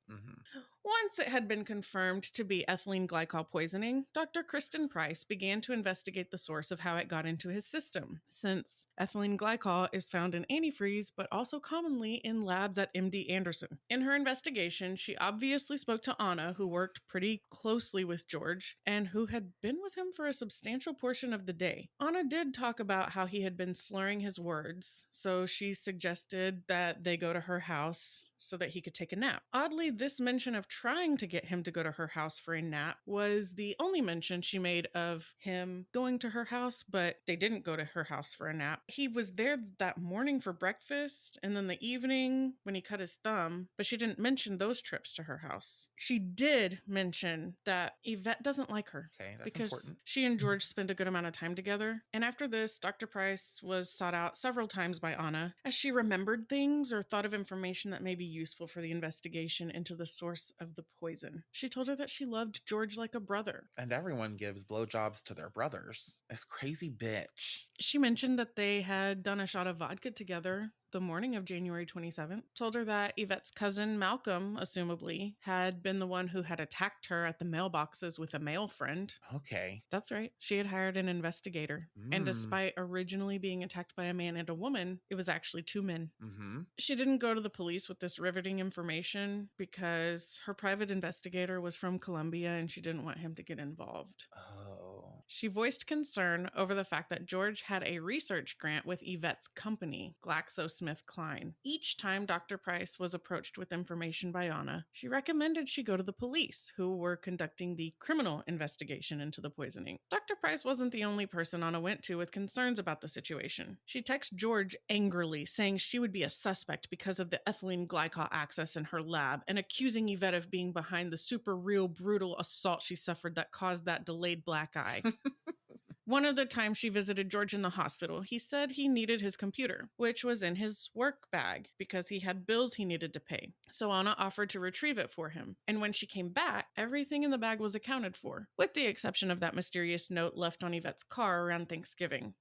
Once it had been confirmed to be ethylene glycol poisoning, Dr. Kristen Price began to investigate the source of how it got into his system, since ethylene glycol is found in antifreeze, but also commonly in labs at MD Anderson. In her investigation, she obviously spoke to Anna, who worked pretty closely with George, and who had been with him for a substantial portion of the day. Anna did talk about how he had been slurring his words, so she suggested that they go to her house so that he could take a nap. Oddly, this mention of trying to get him to go to her house for a nap was the only mention she made of him going to her house, but they didn't go to her house for a nap. He was there that morning for breakfast, and then the evening when he cut his thumb, but she didn't mention those trips to her house. She did mention that Yvette doesn't like her. Okay, that's because important. She and George spend a good amount of time together. And after this, Dr. Price was sought out several times by Anna as she remembered things or thought of information that may be useful for the investigation into the source of the poison. She told her that she loved George like a brother. And everyone gives blowjobs to their brothers. This crazy bitch. She mentioned that they had done a shot of vodka together the morning of January 27th, told her that Yvette's cousin Malcolm, assumably, had been the one who had attacked her at the mailboxes with a male friend. Okay. That's right. She had hired an investigator. And despite originally being attacked by a man and a woman, it was actually two men. She didn't go to the police with this riveting information because her private investigator was from Colombia and she didn't want him to get involved. Oh. She voiced concern over the fact that George had a research grant with Yvette's company, GlaxoSmithKline. Each time Dr. Price was approached with information by Anna, she recommended she go to the police, who were conducting the criminal investigation into the poisoning. Dr. Price wasn't the only person Anna went to with concerns about the situation. She texted George angrily, saying she would be a suspect because of the ethylene glycol access in her lab, and accusing Yvette of being behind the super real brutal assault she suffered that caused that delayed black eye. One of the times she visited George in the hospital, he said he needed his computer, which was in his work bag because he had bills he needed to pay. So Anna offered to retrieve it for him. And when she came back, everything in the bag was accounted for, with the exception of that mysterious note left on Yvette's car around Thanksgiving.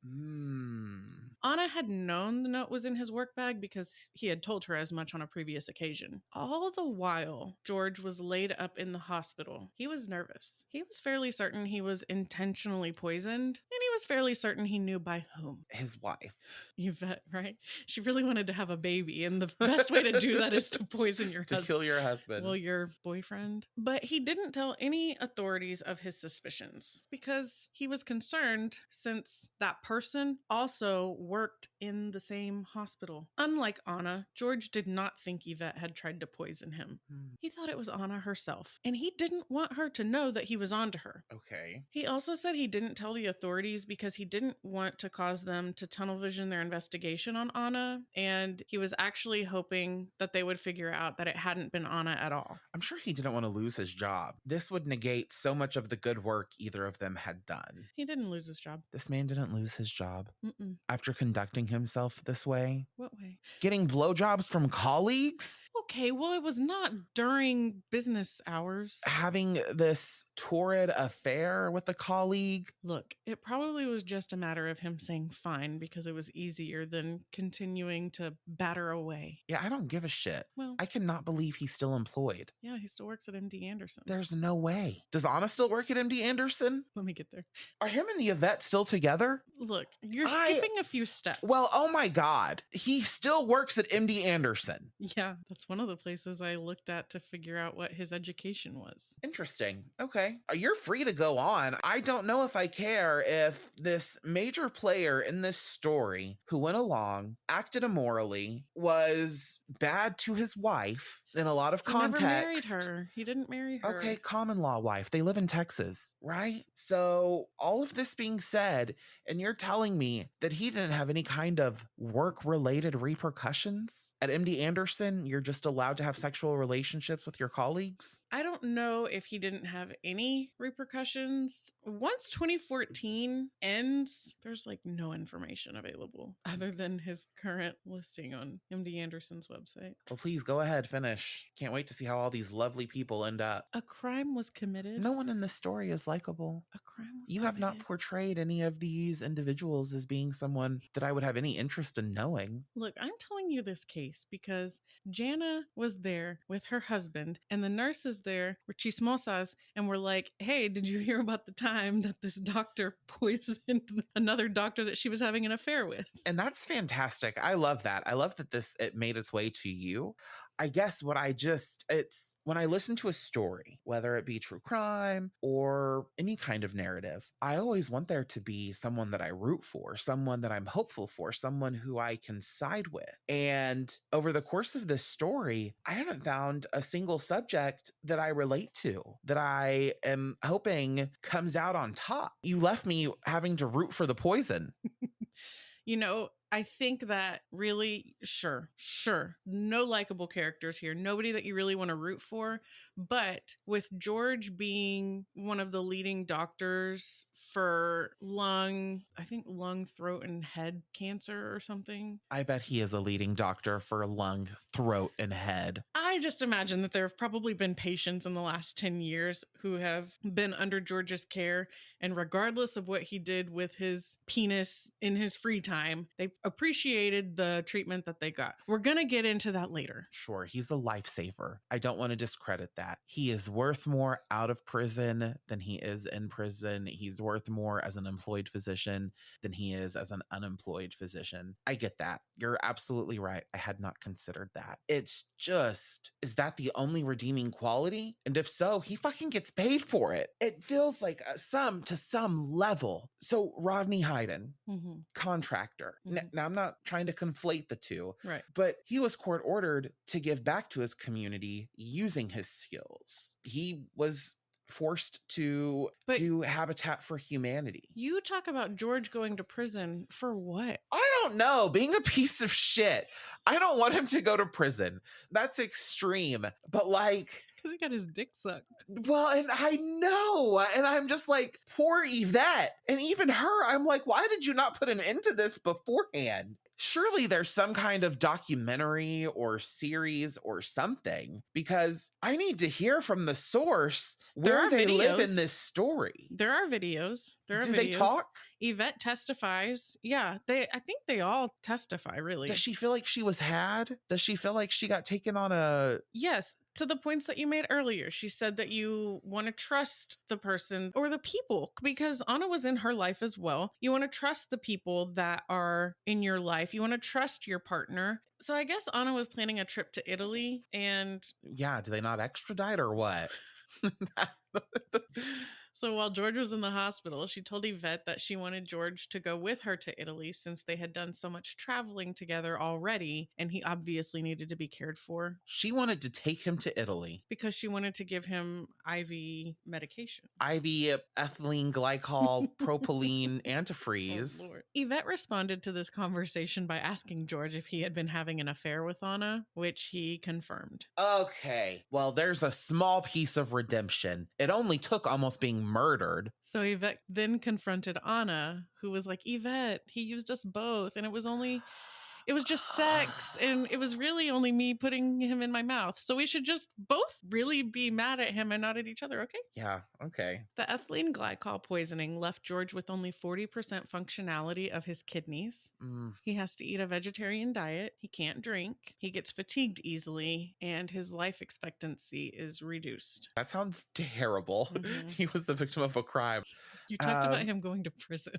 Anna had known the note was in his work bag because he had told her as much on a previous occasion. All the while, George was laid up in the hospital. He was nervous. He was fairly certain he was intentionally poisoned, and he was fairly certain he knew by whom. His wife. Yvette, right? She really wanted to have a baby, and the best way to do that is to poison your husband. To kill your husband. Well, your boyfriend. But he didn't tell any authorities of his suspicions because he was concerned since that person also worked in the same hospital. Unlike Anna, George did not think Yvette had tried to poison him. He thought it was Anna herself, and he didn't want her to know that he was onto her. Okay. He also said he didn't tell the authorities because he didn't want to cause them to tunnel vision their investigation on Anna, and he was actually hoping that they would figure out that it hadn't been Anna at all. I'm sure he didn't want to lose his job. This would negate so much of the good work either of them had done. He didn't lose his job. This man didn't lose his job. Mm-mm. After conducting himself this way. What way? Getting blowjobs from colleagues? Okay, well, it was not during business hours. Having this torrid affair with a colleague? Look, it probably was just a matter of him saying fine because it was easier than continuing to batter away. Yeah, I don't give a shit. Well, I cannot believe he's still employed. Yeah, he still works at MD Anderson. There's no way. Does Anna still work at MD Anderson? Let me get there. Are him and Yvette still together? Look, you're skipping a few steps. Well, oh my God. He still works at MD Anderson. Yeah, that's one of the places I looked at to figure out what his education was. Interesting. Okay. You're free to go on. I don't know if I care if this major player in this story who went along, acted immorally, was bad to his wife in a lot of context. He never married her. He didn't marry her. Okay, common law wife. They live in Texas, right? So all of this being said, and you're telling me that he didn't have any kind of work-related repercussions at MD Anderson? You're just allowed to have sexual relationships with your colleagues? I don't know if he didn't have any repercussions. Once 2014 ends, there's like no information available other than his current listing on MD Anderson's website. Well, please go ahead, finish. Can't wait to see how all these lovely people end up. A crime was committed. No one in this story is likable. A crime was You have not portrayed any of these individuals as being someone that I would have any interest in knowing. Look, I'm telling you this case because Jana was there with her husband, and the nurses there were chismosas and were like, hey, did you hear about the time that this doctor poisoned another doctor that she was having an affair with? And that's fantastic. I love that. I love that it made its way to you. I guess it's when I listen to a story, whether it be true crime or any kind of narrative, I always want there to be someone that I root for, someone that I'm hopeful for, someone who I can side with. And over the course of this story, I haven't found a single subject that I relate to, that I am hoping comes out on top. You left me having to root for the poison. You know, I think that really, sure, no likable characters here, nobody that you really want to root for. But with George being one of the leading doctors for lung, throat, and head cancer or something. I bet he is a leading doctor for lung, throat, and head. I just imagine that there have probably been patients in the last 10 years who have been under George's care. And regardless of what he did with his penis in his free time, they appreciated the treatment that they got. We're going to get into that later. Sure, he's a lifesaver. I don't want to discredit that. He is worth more out of prison than he is in prison. He's worth more as an employed physician than he is as an unemployed physician. I get that. You're absolutely right. I had not considered that. It's just, is that the only redeeming quality? And if so, he fucking gets paid for it. It feels like to some level. So Rodney Hayden, contractor. Now I'm not trying to conflate the two, right? But he was court ordered to give back to his community using his skills. He was forced to do Habitat for Humanity. You talk about George going to prison for what? I don't know. Being a piece of shit. I don't want him to go to prison. That's extreme. But like, because he got his dick sucked. well, and I know. And I'm just like, poor Yvette. And even her, I'm like, why did you not put an end to this beforehand? Surely there's some kind of documentary or series or something, because I need to hear from the source where they live in this story. There are videos. Do they talk? Yvette testifies. Yeah, I think they all testify, really. Does she feel like she was had? Does she feel like she got taken on a... Yes, to the points that you made earlier. She said that you want to trust the person or the people, because Anna was in her life as well. You want to trust the people that are in your life. You want to trust your partner. So I guess Anna was planning a trip to Italy, and... Yeah, do they not extradite or what? So while George was in the hospital, she told Yvette that she wanted George to go with her to Italy since they had done so much traveling together already, and he obviously needed to be cared for. She wanted to take him to Italy. Because she wanted to give him IV medication. IV ethylene glycol propylene antifreeze. Oh, Lord. Yvette responded to this conversation by asking George if he had been having an affair with Anna, which he confirmed. Okay, well, there's a small piece of redemption. It only took almost being murdered. So Yvette then confronted Anna, who was like, Yvette, he used us both, and it was just sex, and it was really only me putting him in my mouth. So we should just both really be mad at him and not at each other, okay? Yeah, okay. The ethylene glycol poisoning left George with only 40% functionality of his kidneys. He has to eat a vegetarian diet. He can't drink. He gets fatigued easily, and his life expectancy is reduced. That sounds terrible. He was the victim of a crime. You talked about him going to prison.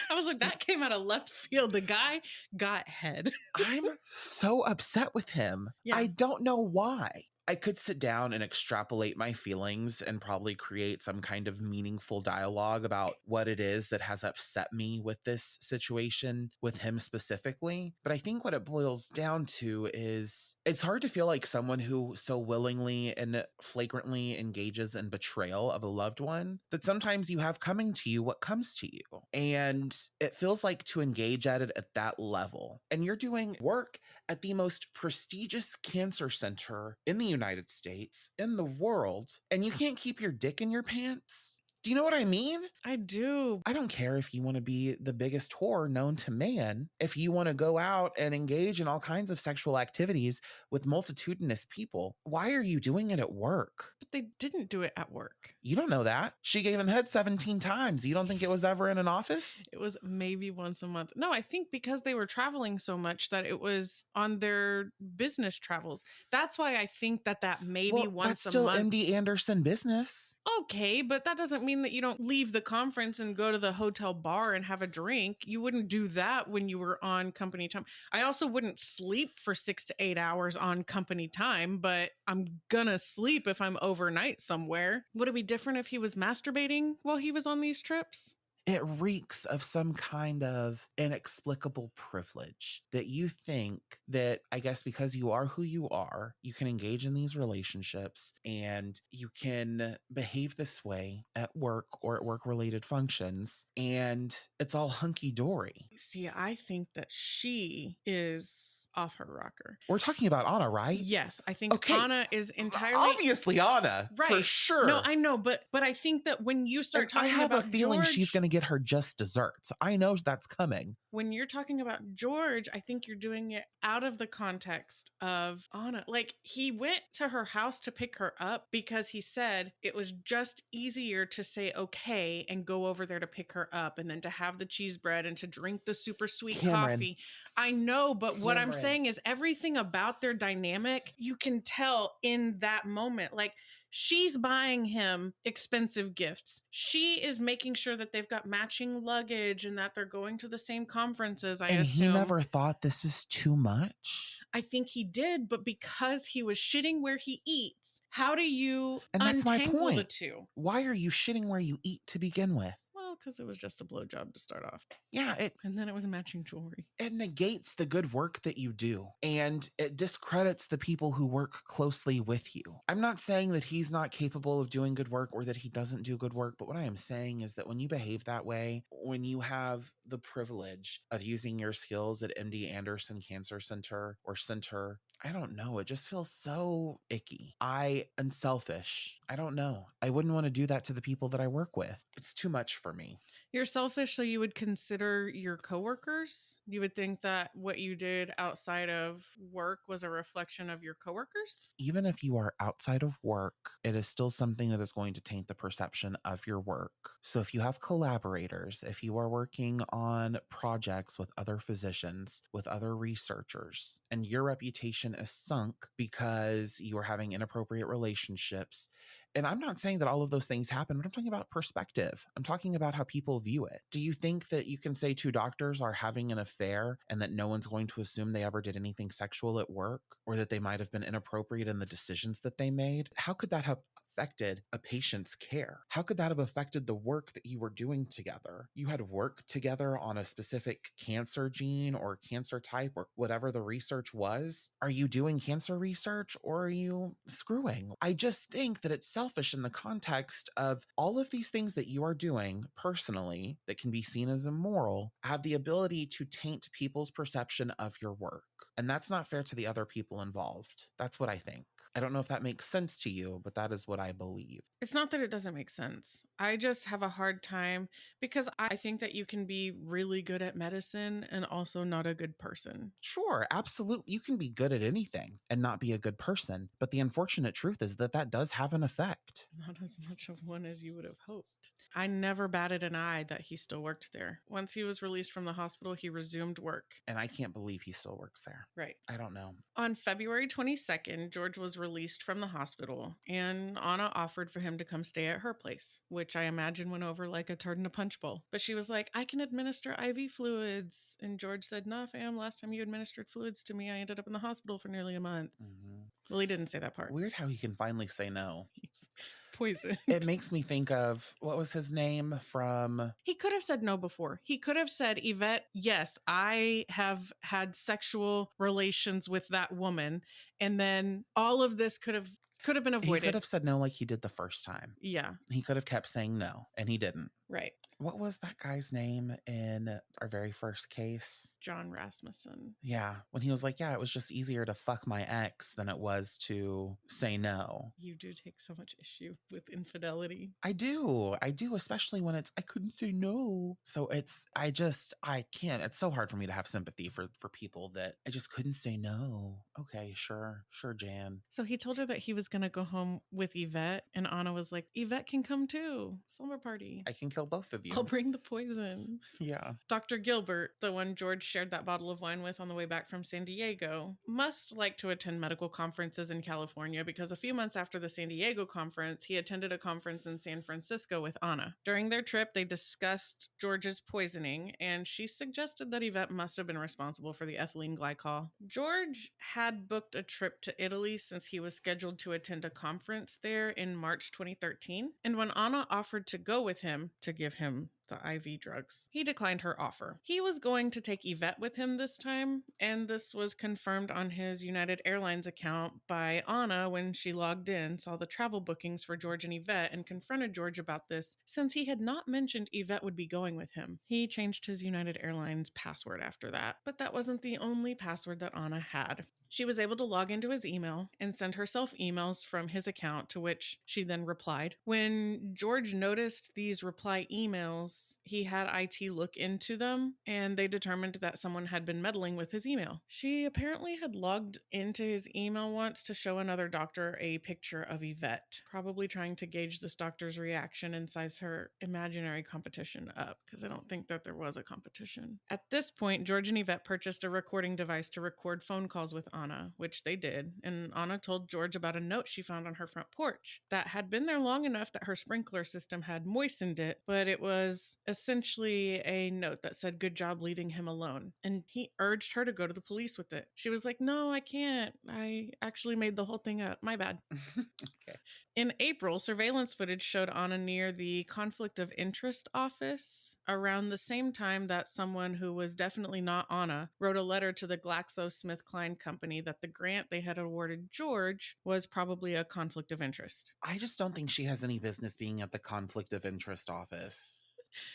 I was like, that came out of left field. The guy got head. I'm so upset with him. Yeah. I don't know why. I could sit down and extrapolate my feelings and probably create some kind of meaningful dialogue about what it is that has upset me with this situation with him specifically. But I think what it boils down to is it's hard to feel like someone who so willingly and flagrantly engages in betrayal of a loved one that sometimes you have coming to you what comes to you. And it feels like to engage at it at that level. And you're doing work at the most prestigious cancer center in the United States, in the world, and you can't keep your dick in your pants? Do you know what I mean? I do. I don't care if you want to be the biggest whore known to man. If you want to go out and engage in all kinds of sexual activities with multitudinous people, why are you doing it at work? But they didn't do it at work. You don't know that. She gave him head 17 times. You don't think it was ever in an office? It was maybe once a month. No, I think because they were traveling so much that it was on their business travels. That's why I think that maybe once a month. That's still MD Anderson business. Okay, but that doesn't mean that you don't leave the conference and go to the hotel bar and have a drink. You wouldn't do that when you were on company time. I also wouldn't sleep for 6 to 8 hours on company time, but I'm gonna sleep if I'm overnight somewhere. Would it be different if he was masturbating while he was on these trips? It reeks of some kind of inexplicable privilege that you think that, I guess, because you are who you are, you can engage in these relationships and you can behave this way at work or at work-related functions, and it's all hunky-dory. See, I think that she is off her rocker. We're talking about Anna, right? Yes, I think Anna is entirely... Obviously Anna, right. For sure. No, I know, but I think that when you start talking about I have a feeling George, she's going to get her just desserts. I know that's coming. When you're talking about George, I think you're doing it out of the context of Anna. Like, he went to her house to pick her up because he said it was just easier to say okay and go over there to pick her up and then to have the cheese bread and to drink the super sweet coffee. I know, but what I'm saying is everything about their dynamic, you can tell in that moment. Like, she's buying him expensive gifts. She is making sure that they've got matching luggage and that they're going to the same conferences, I assume. And he never thought this is too much? I think he did, but because he was shitting where he eats, how do you and that's untangle my point. The two? Why are you shitting where you eat to begin with? Well, because it was just a blowjob to start off. Yeah, And then it was matching jewelry. it negates the good work that you do, and it discredits the people who work closely with you. I'm not saying that he's not capable of doing good work or that he doesn't do good work, but what I am saying is that when you behave that way, when you have the privilege of using your skills at MD Anderson Cancer Center or Center, I don't know. It just feels so icky. I am selfish. I don't know. I wouldn't want to do that to the people that I work with. It's too much for me. You're selfish, so you would consider your coworkers? You would think that what you did outside of work was a reflection of your coworkers? Even if you are outside of work, it is still something that is going to taint the perception of your work. So if you have collaborators, if you are working on projects with other physicians, with other researchers, and your reputation is sunk because you are having inappropriate relationships, and I'm not saying that all of those things happen, but I'm talking about perspective. I'm talking about how people view it. Do you think that you can say two doctors are having an affair and that no one's going to assume they ever did anything sexual at work, or that they might have been inappropriate in the decisions that they made? How could that have affected a patient's care? How could that have affected the work that you were doing together? You had worked together on a specific cancer gene or cancer type or whatever the research was. Are you doing cancer research or are you screwing? I just think that it's selfish in the context of all of these things that you are doing personally that can be seen as immoral have the ability to taint people's perception of your work. And that's not fair to the other people involved. That's what I think. I don't know if that makes sense to you, but that is what I believe. It's not that it doesn't make sense. I just have a hard time because I think that you can be really good at medicine and also not a good person. Sure, absolutely. You can be good at anything and not be a good person. But the unfortunate truth is that that does have an effect. Not as much of one as you would have hoped. I never batted an eye that he still worked there. Once he was released from the hospital, he resumed work. And I can't believe he still works there. Right. I don't know. On February 22nd, George was released from the hospital, and Anna offered for him to come stay at her place, which I imagine went over like a turd in a punch bowl. But she was like, I can administer IV fluids. And George said, nah, fam, last time you administered fluids to me, I ended up in the hospital for nearly a month. Mm-hmm. Well, he didn't say that part. Weird how he can finally say no. He's poisoned. It makes me think of, what was his name from? He could have said no before. He could have said, Yvette, yes, I have had sexual relations with that woman. And then all of this could have been avoided. He could have said no like he did the first time. Yeah. He could have kept saying no, and he didn't. Right. What was that guy's name in our very first case? John Rasmussen. Yeah. When he was like, yeah, it was just easier to fuck my ex than it was to say no. You do take so much issue with infidelity. I do, especially when it's, I couldn't say no. So I can't. It's so hard for me to have sympathy for people that I just couldn't say no. Okay, sure, Jan. So he told her that he was going to go home with Yvette, and Anna was like, Yvette can come too. Slumber party. I can kill both of you. I'll bring the poison. Yeah. Dr. Gilbert, the one George shared that bottle of wine with on the way back from San Diego, must like to attend medical conferences in California because a few months after the San Diego conference, he attended a conference in San Francisco with Anna. During their trip, they discussed George's poisoning, and she suggested that Yvette must have been responsible for the ethylene glycol. George had booked a trip to Italy since he was scheduled to attend a conference there in March 2013, and when Anna offered to go with him to give him the IV drugs, he declined her offer. He was going to take Yvette with him this time, and this was confirmed on his United Airlines account by Anna when she logged in, saw the travel bookings for George and Yvette, and confronted George about this since he had not mentioned Yvette would be going with him. He changed his United Airlines password after that, but that wasn't the only password that Anna had. She was able to log into his email and send herself emails from his account, to which she then replied. When George noticed these reply emails, he had IT look into them, and they determined that someone had been meddling with his email. She apparently had logged into his email once to show another doctor a picture of Yvette, probably trying to gauge this doctor's reaction and size her imaginary competition up, because I don't think that there was a competition. At this point, George and Yvette purchased a recording device to record phone calls with Anna, which they did, and Anna told George about a note she found on her front porch that had been there long enough that her sprinkler system had moistened it, but it was was essentially a note that said, "Good job leaving him alone." And he urged her to go to the police with it. She was like, "No, I can't. I actually made the whole thing up. My bad." Okay. In April, surveillance footage showed Anna near the Conflict of Interest office around the same time that someone who was definitely not Anna wrote a letter to the GlaxoSmithKline company that the grant they had awarded George was probably a conflict of interest. I just don't think she has any business being at the conflict of interest office.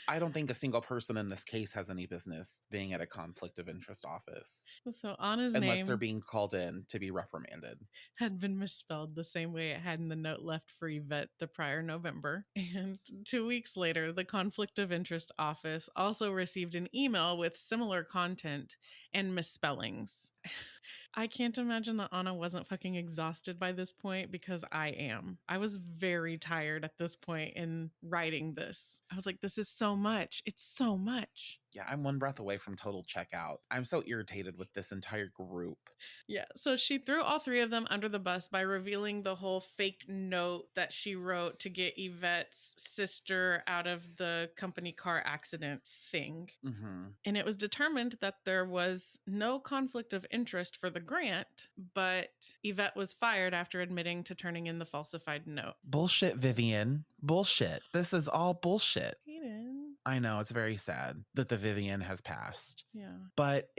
I don't think a single person in this case has any business being at a conflict of interest office. So Anna's Unless they're name being called in to be reprimanded. had been misspelled the same way it had in the note left for Yvette the prior November. And 2 weeks later, the Conflict of Interest office also received an email with similar content and misspellings. I can't imagine that Anna wasn't fucking exhausted by this point, because I am. I was very tired at this point in writing this. I was like, this is so much. It's so much. Yeah, I'm one breath away from total checkout. I'm so irritated with this entire group. Yeah, so she threw all three of them under the bus by revealing the whole fake note that she wrote to get Yvette's sister out of the company car accident thing. Mm-hmm. And it was determined that there was no conflict of interest for the grant, but Yvette was fired after admitting to turning in the falsified note. Bullshit, Vivian. Bullshit. This is all bullshit. Hayden. I know, it's very sad that the Vivian has passed. Yeah. But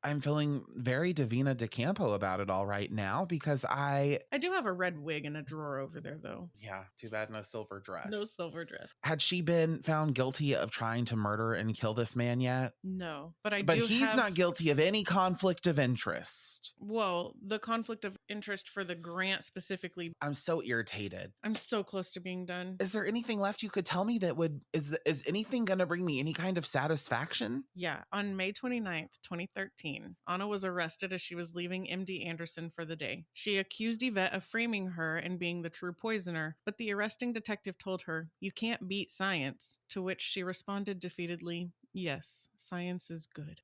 I'm feeling very Davina DeCampo about it all right now, because I do have a red wig in a drawer over there, though. Yeah, too bad no silver dress. No silver dress. Had she been found guilty of trying to murder and kill this man yet? No, but he's not guilty of any conflict of interest. Well, the conflict of interest for the grant specifically. I'm so irritated. I'm so close to being done. Is there anything left you could tell me that is anything going to bring me any kind of satisfaction? Yeah, on May 29th, 2013, Anna was arrested as she was leaving MD Anderson for the day. She accused Yvette of framing her and being the true poisoner, but the arresting detective told her, "You can't beat science," to which she responded defeatedly, "Yes, science is good."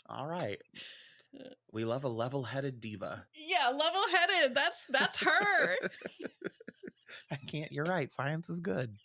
All right. We love a level-headed diva. Yeah, level-headed. That's her. You're right. Science is good.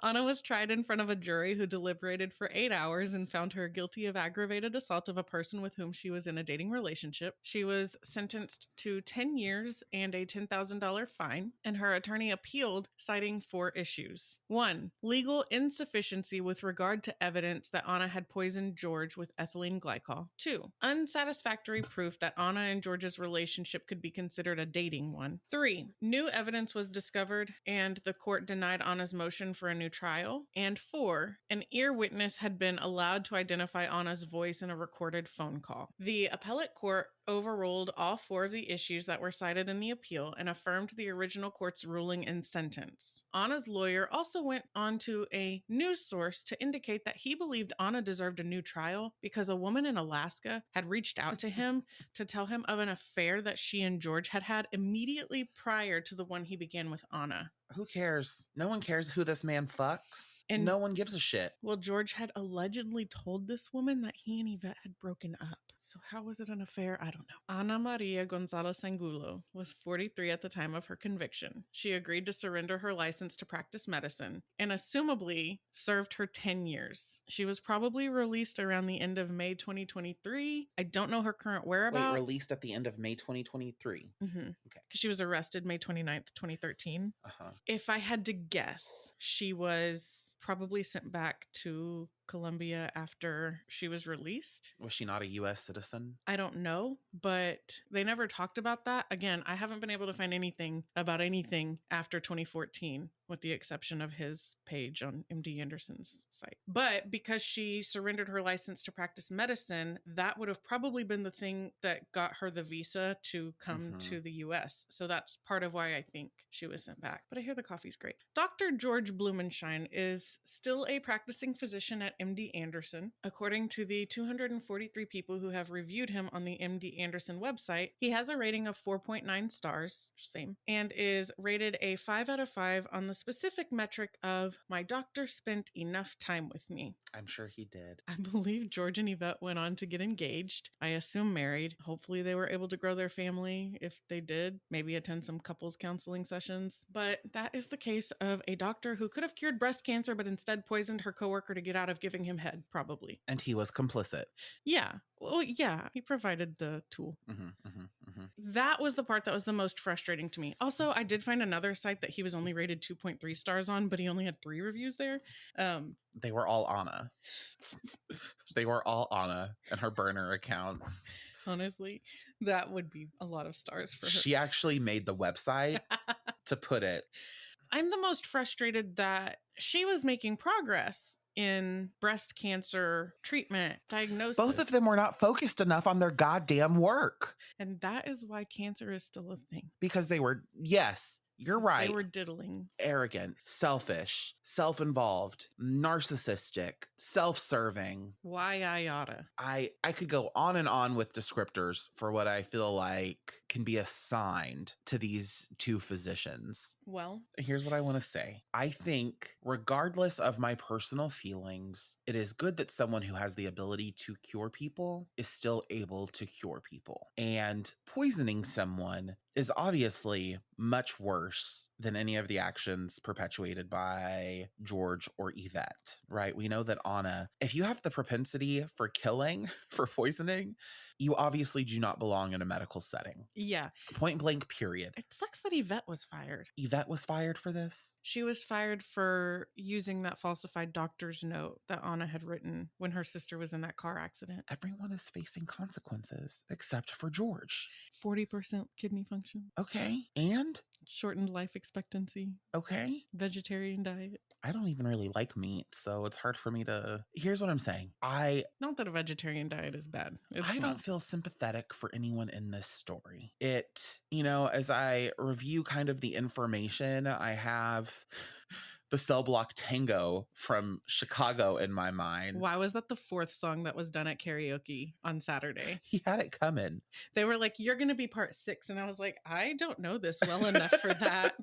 Anna was tried in front of a jury who deliberated for 8 hours and found her guilty of aggravated assault of a person with whom she was in a dating relationship. She was sentenced to 10 years and a $10,000 fine, and her attorney appealed, citing 4 issues. 1. Legal insufficiency with regard to evidence that Anna had poisoned George with ethylene glycol. 2. Unsatisfactory proof that Anna and George's relationship could be considered a dating one. 3. New evidence was discovered, and the court denied Anna's motion for a new trial. And 4, an ear witness had been allowed to identify Anna's voice in a recorded phone call. The appellate court overruled all 4 of the issues that were cited in the appeal and affirmed the original court's ruling and sentence. Anna's lawyer also went on to a news source to indicate that he believed Anna deserved a new trial because a woman in Alaska had reached out to him to tell him of an affair that she and George had had immediately prior to the one he began with Anna. Who cares? No one cares who this man fucks. And no one gives a shit. Well, George had allegedly told this woman that he and Yvette had broken up. So how was it an affair? I don't know. Ana Maria Gonzalez-Angulo was 43 at the time of her conviction. She agreed to surrender her license to practice medicine and assumably served her 10 years. She was probably released around the end of May 2023. I don't know her current whereabouts. Wait, released at the end of May 2023? Mm-hmm. Okay. Because she was arrested May 29th, 2013. Uh-huh. If I had to guess, she was probably sent back to Colombia after she was released. Was she not a U.S. citizen? I don't know, but they never talked about that. Again, I haven't been able to find anything about anything after 2014, with the exception of his page on MD Anderson's site. But because she surrendered her license to practice medicine, that would have probably been the thing that got her the visa to come to the U.S. So that's part of why I think she was sent back. But I hear the coffee's great. Dr. George Blumenschein is still a practicing physician at MD Anderson. According to the 243 people who have reviewed him on the MD Anderson website, he has a rating of 4.9 stars, same, and is rated a 5 out of 5 on the specific metric of my doctor spent enough time with me. I'm sure he did. I believe George and Yvette went on to get engaged. I assume married. Hopefully they were able to grow their family. If they did, maybe attend some couples counseling sessions. But that is the case of a doctor who could have cured breast cancer, but instead poisoned her coworker to get out of giving him head, probably. And he was complicit. Yeah. Well, yeah, he provided the tool. That was the part that was the most frustrating to me. Also, I did find another site that he was only rated 2.3 stars on, but he only had 3 reviews there. They were all Anna. They were all Anna and her burner accounts. Honestly, that would be a lot of stars for her. She actually made the website to put it. I'm the most frustrated that she was making progress in breast cancer treatment, diagnosis. Both of them were not focused enough on their goddamn work. And that is why cancer is still a thing. Because they were, yes, you're right. They were diddling. Arrogant, selfish, self-involved, narcissistic, self-serving. Why I oughta. I could go on with descriptors for what I feel like can be assigned to these two physicians. Well, here's what I want to say. I think, regardless of my personal feelings, it is good that someone who has the ability to cure people is still able to cure people. And poisoning someone is obviously much worse than any of the actions perpetuated by George or Yvette, right? We know that Anna, if you have the propensity for killing, for poisoning, you obviously do not belong in a medical setting. Yeah. Point blank, period. It sucks that Yvette was fired. Yvette was fired for this? She was fired for using that falsified doctor's note that Anna had written when her sister was in that car accident. Everyone is facing consequences except for George. 40% kidney function. Okay. And? Shortened life expectancy. Okay. Vegetarian diet. I don't even really like meat, so it's hard for me to... Here's what I'm saying. Not that a vegetarian diet is bad. I don't feel sympathetic for anyone in this story. It, as I review kind of the information, I have the Cell Block Tango from Chicago in my mind. Why was that the 4th song that was done at karaoke on Saturday? He had it coming. They were like, you're going to be part 6. And I was like, I don't know this well enough for that.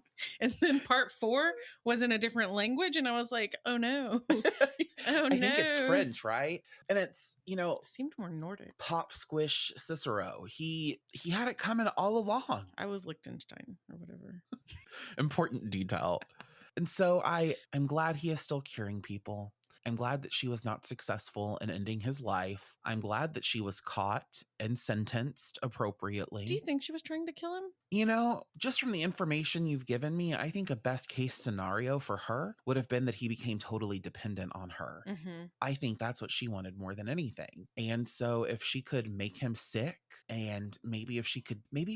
And then part 4 was in a different language. And I was like, oh no. I think it's French, right? And it's, it seemed more Nordic. Pop Squish Cicero. He had it coming all along. I was Liechtenstein or whatever. Important detail. And so I'm glad he is still curing people. I'm glad that she was not successful in ending his life. I'm glad that she was caught and sentenced appropriately. Do you think she was trying to kill him? Just from the information you've given me, I think a best case scenario for her would have been that he became totally dependent on her. Mm-hmm. I think that's what she wanted more than anything. And so if she could make him sick, and maybe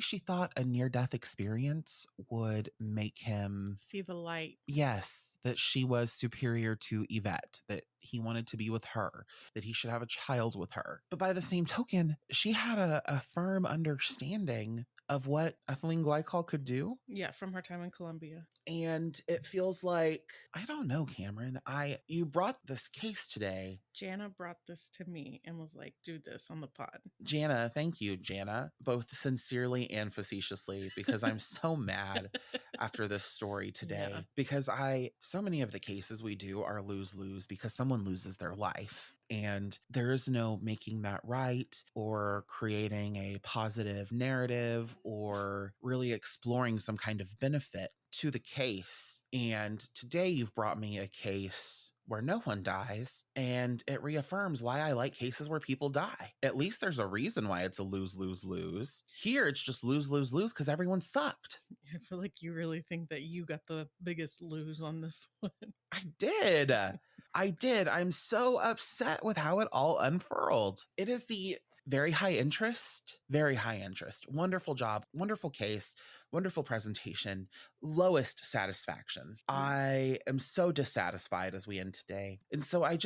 she thought a near-death experience would make him see the light. Yes, that she was superior to Yvette, that he wanted to be with her, that he should have a child with her. But by the same token, she had a firm understanding of what ethylene glycol could do. Yeah, from her time in Colombia. And it feels like, I don't know, Cameron, you brought this case today. Jana brought this to me and was like, do this on the pod. Jana, thank you, Jana, both sincerely and facetiously, because I'm so mad after this story today. Yeah. Because so many of the cases we do are lose-lose because someone loses their life. And there is no making that right or creating a positive narrative or really exploring some kind of benefit to the case. And today you've brought me a case where no one dies, and it reaffirms why I like cases where people die. At least there's a reason why it's a lose-lose-lose. Here it's just lose-lose-lose because everyone sucked. I feel like you really think that you got the biggest lose on this one. I did. I'm so upset with how it all unfurled. It is the very high interest, wonderful job, wonderful case, wonderful presentation, lowest satisfaction. I am so dissatisfied as we end today. And so I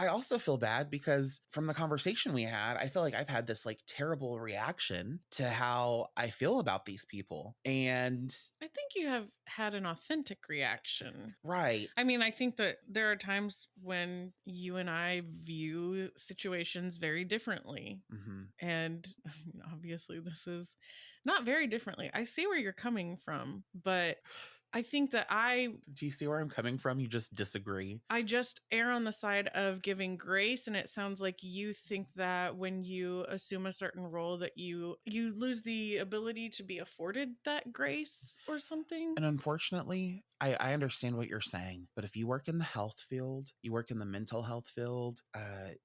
also feel bad because from the conversation we had, I feel like I've had this like terrible reaction to how I feel about these people. And I think you have had an authentic reaction. right. I mean, I think that there are times when you and I view situations very differently. And obviously, this is not very differently. I see where you're coming from, but I think that Do you see where I'm coming from? You just disagree. I just err on the side of giving grace, and it sounds like you think that when you assume a certain role that you lose the ability to be afforded that grace or something. And unfortunately, I understand what you're saying, but if you work in the health field, you work in the mental health field,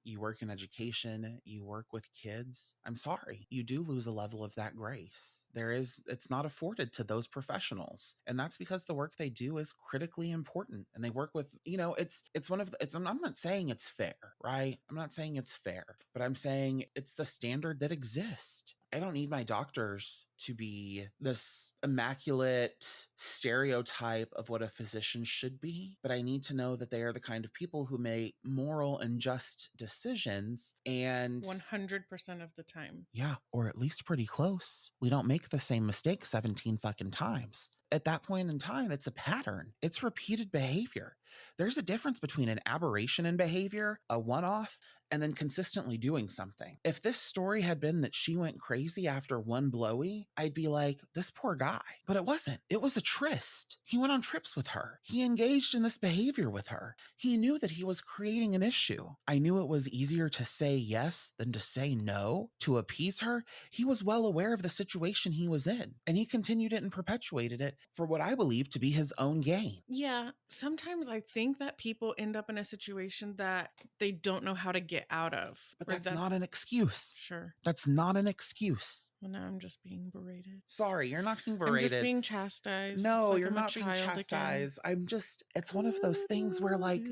you work in education, you work with kids, I'm sorry, you do lose a level of that grace. It's not afforded to those professionals. And that's because the work they do is critically important. And they work with, I'm not saying it's fair, right? I'm not saying it's fair, but I'm saying it's the standard that exists. I don't need my doctors to be this immaculate stereotype of what a physician should be, but I need to know that they are the kind of people who make moral and just decisions, and 100% of the time. Yeah, or at least pretty close. We don't make the same mistake 17 fucking times. At that point in time, it's a pattern. It's repeated behavior. There's a difference between an aberration in behavior, a one-off, and then consistently doing something. If this story had been that she went crazy after one blowy, I'd be like, this poor guy. But it wasn't. It was a tryst. He went on trips with her. He engaged in this behavior with her. He knew that he was creating an issue. I knew it was easier to say yes than to say no, to appease her. He was well aware of the situation he was in, and he continued it and perpetuated it for what I believe to be his own gain. Yeah, sometimes I think that people end up in a situation that they don't know how to get out of. But that's not an excuse. Sure. That's not an excuse. Well, now I'm just being berated. Sorry, you're not being berated. I'm just being chastised. No, like you're I'm a not being child chastised. again. It's one of those things where like,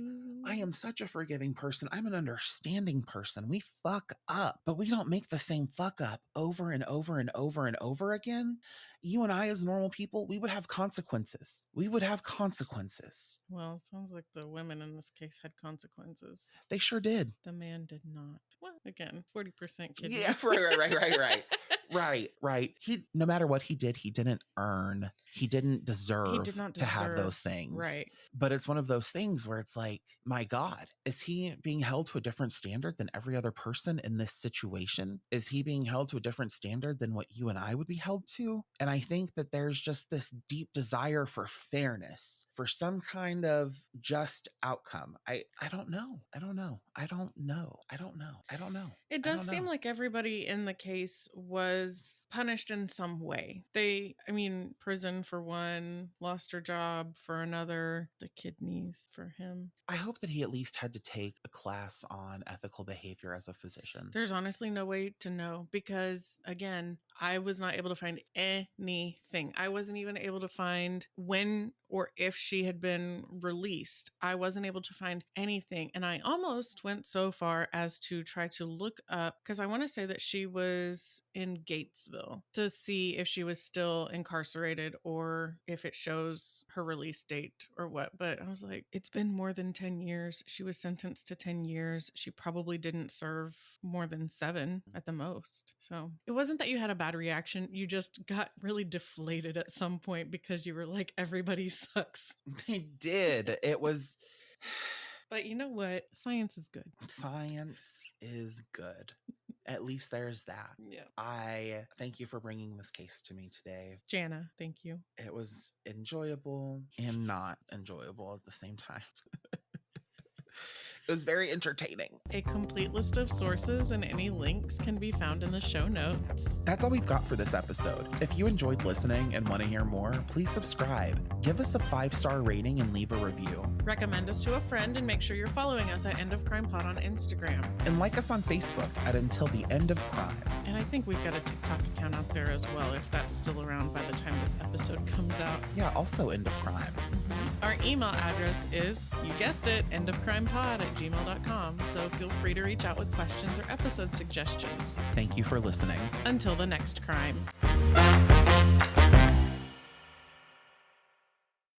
I am such a forgiving person. I'm an understanding person. We fuck up, but we don't make the same fuck up over and over and over and over again. You and I, as normal people, we would have consequences. We would have consequences. Well, it sounds like the women in this case had consequences. They sure did. The man did not. Well, again, 40% kidney. Yeah, right. He, no matter what he did, he didn't earn. He didn't deserve to have those things. Right. But it's one of those things where it's like, my God, is he being held to a different standard than every other person in this situation? Is he being held to a different standard than what you and I would be held to? And I think that there's just this deep desire for fairness, for some kind of just outcome. I don't know. It does seem like everybody in the case was punished in some way. Prison for one, lost her job for another, the kidneys for him. I hope that he at least had to take a class on ethical behavior as a physician. There's honestly no way to know because, again, I was not able to find anything. I wasn't even able to find when or if she had been released. I wasn't able to find anything. And I almost went so far as to try to look up, because I want to say that she was in Gatesville, to see if she was still incarcerated or if it shows her release date or what. But I was like, it's been more than 10 years. She was sentenced to 10 years. She probably didn't serve more than 7 at the most. So it wasn't that you had a bad reaction. You just got really deflated at some point because you were like, everybody sucks. They did. It was... But you know what? Science is good. Science is good. At least there's that. Yeah. I thank you for bringing this case to me today. Jana, thank you. It was enjoyable and not enjoyable at the same time. It was very entertaining. A complete list of sources and any links can be found in the show notes. That's all we've got for this episode. If you enjoyed listening and want to hear more, please subscribe. Give us a 5-star rating and leave a review. Recommend us to a friend and make sure you're following us at End of Crime Pod on Instagram. And like us on Facebook at Until the End of Crime. And I think we've got a TikTok account out there as well, if that's still around by the time this episode comes out. Yeah, also End of Crime. Mm-hmm. Our email address is, you guessed it, endofcrimepod@gmail.com. So feel free to reach out with questions or episode suggestions. Thank you for listening. Until the next crime.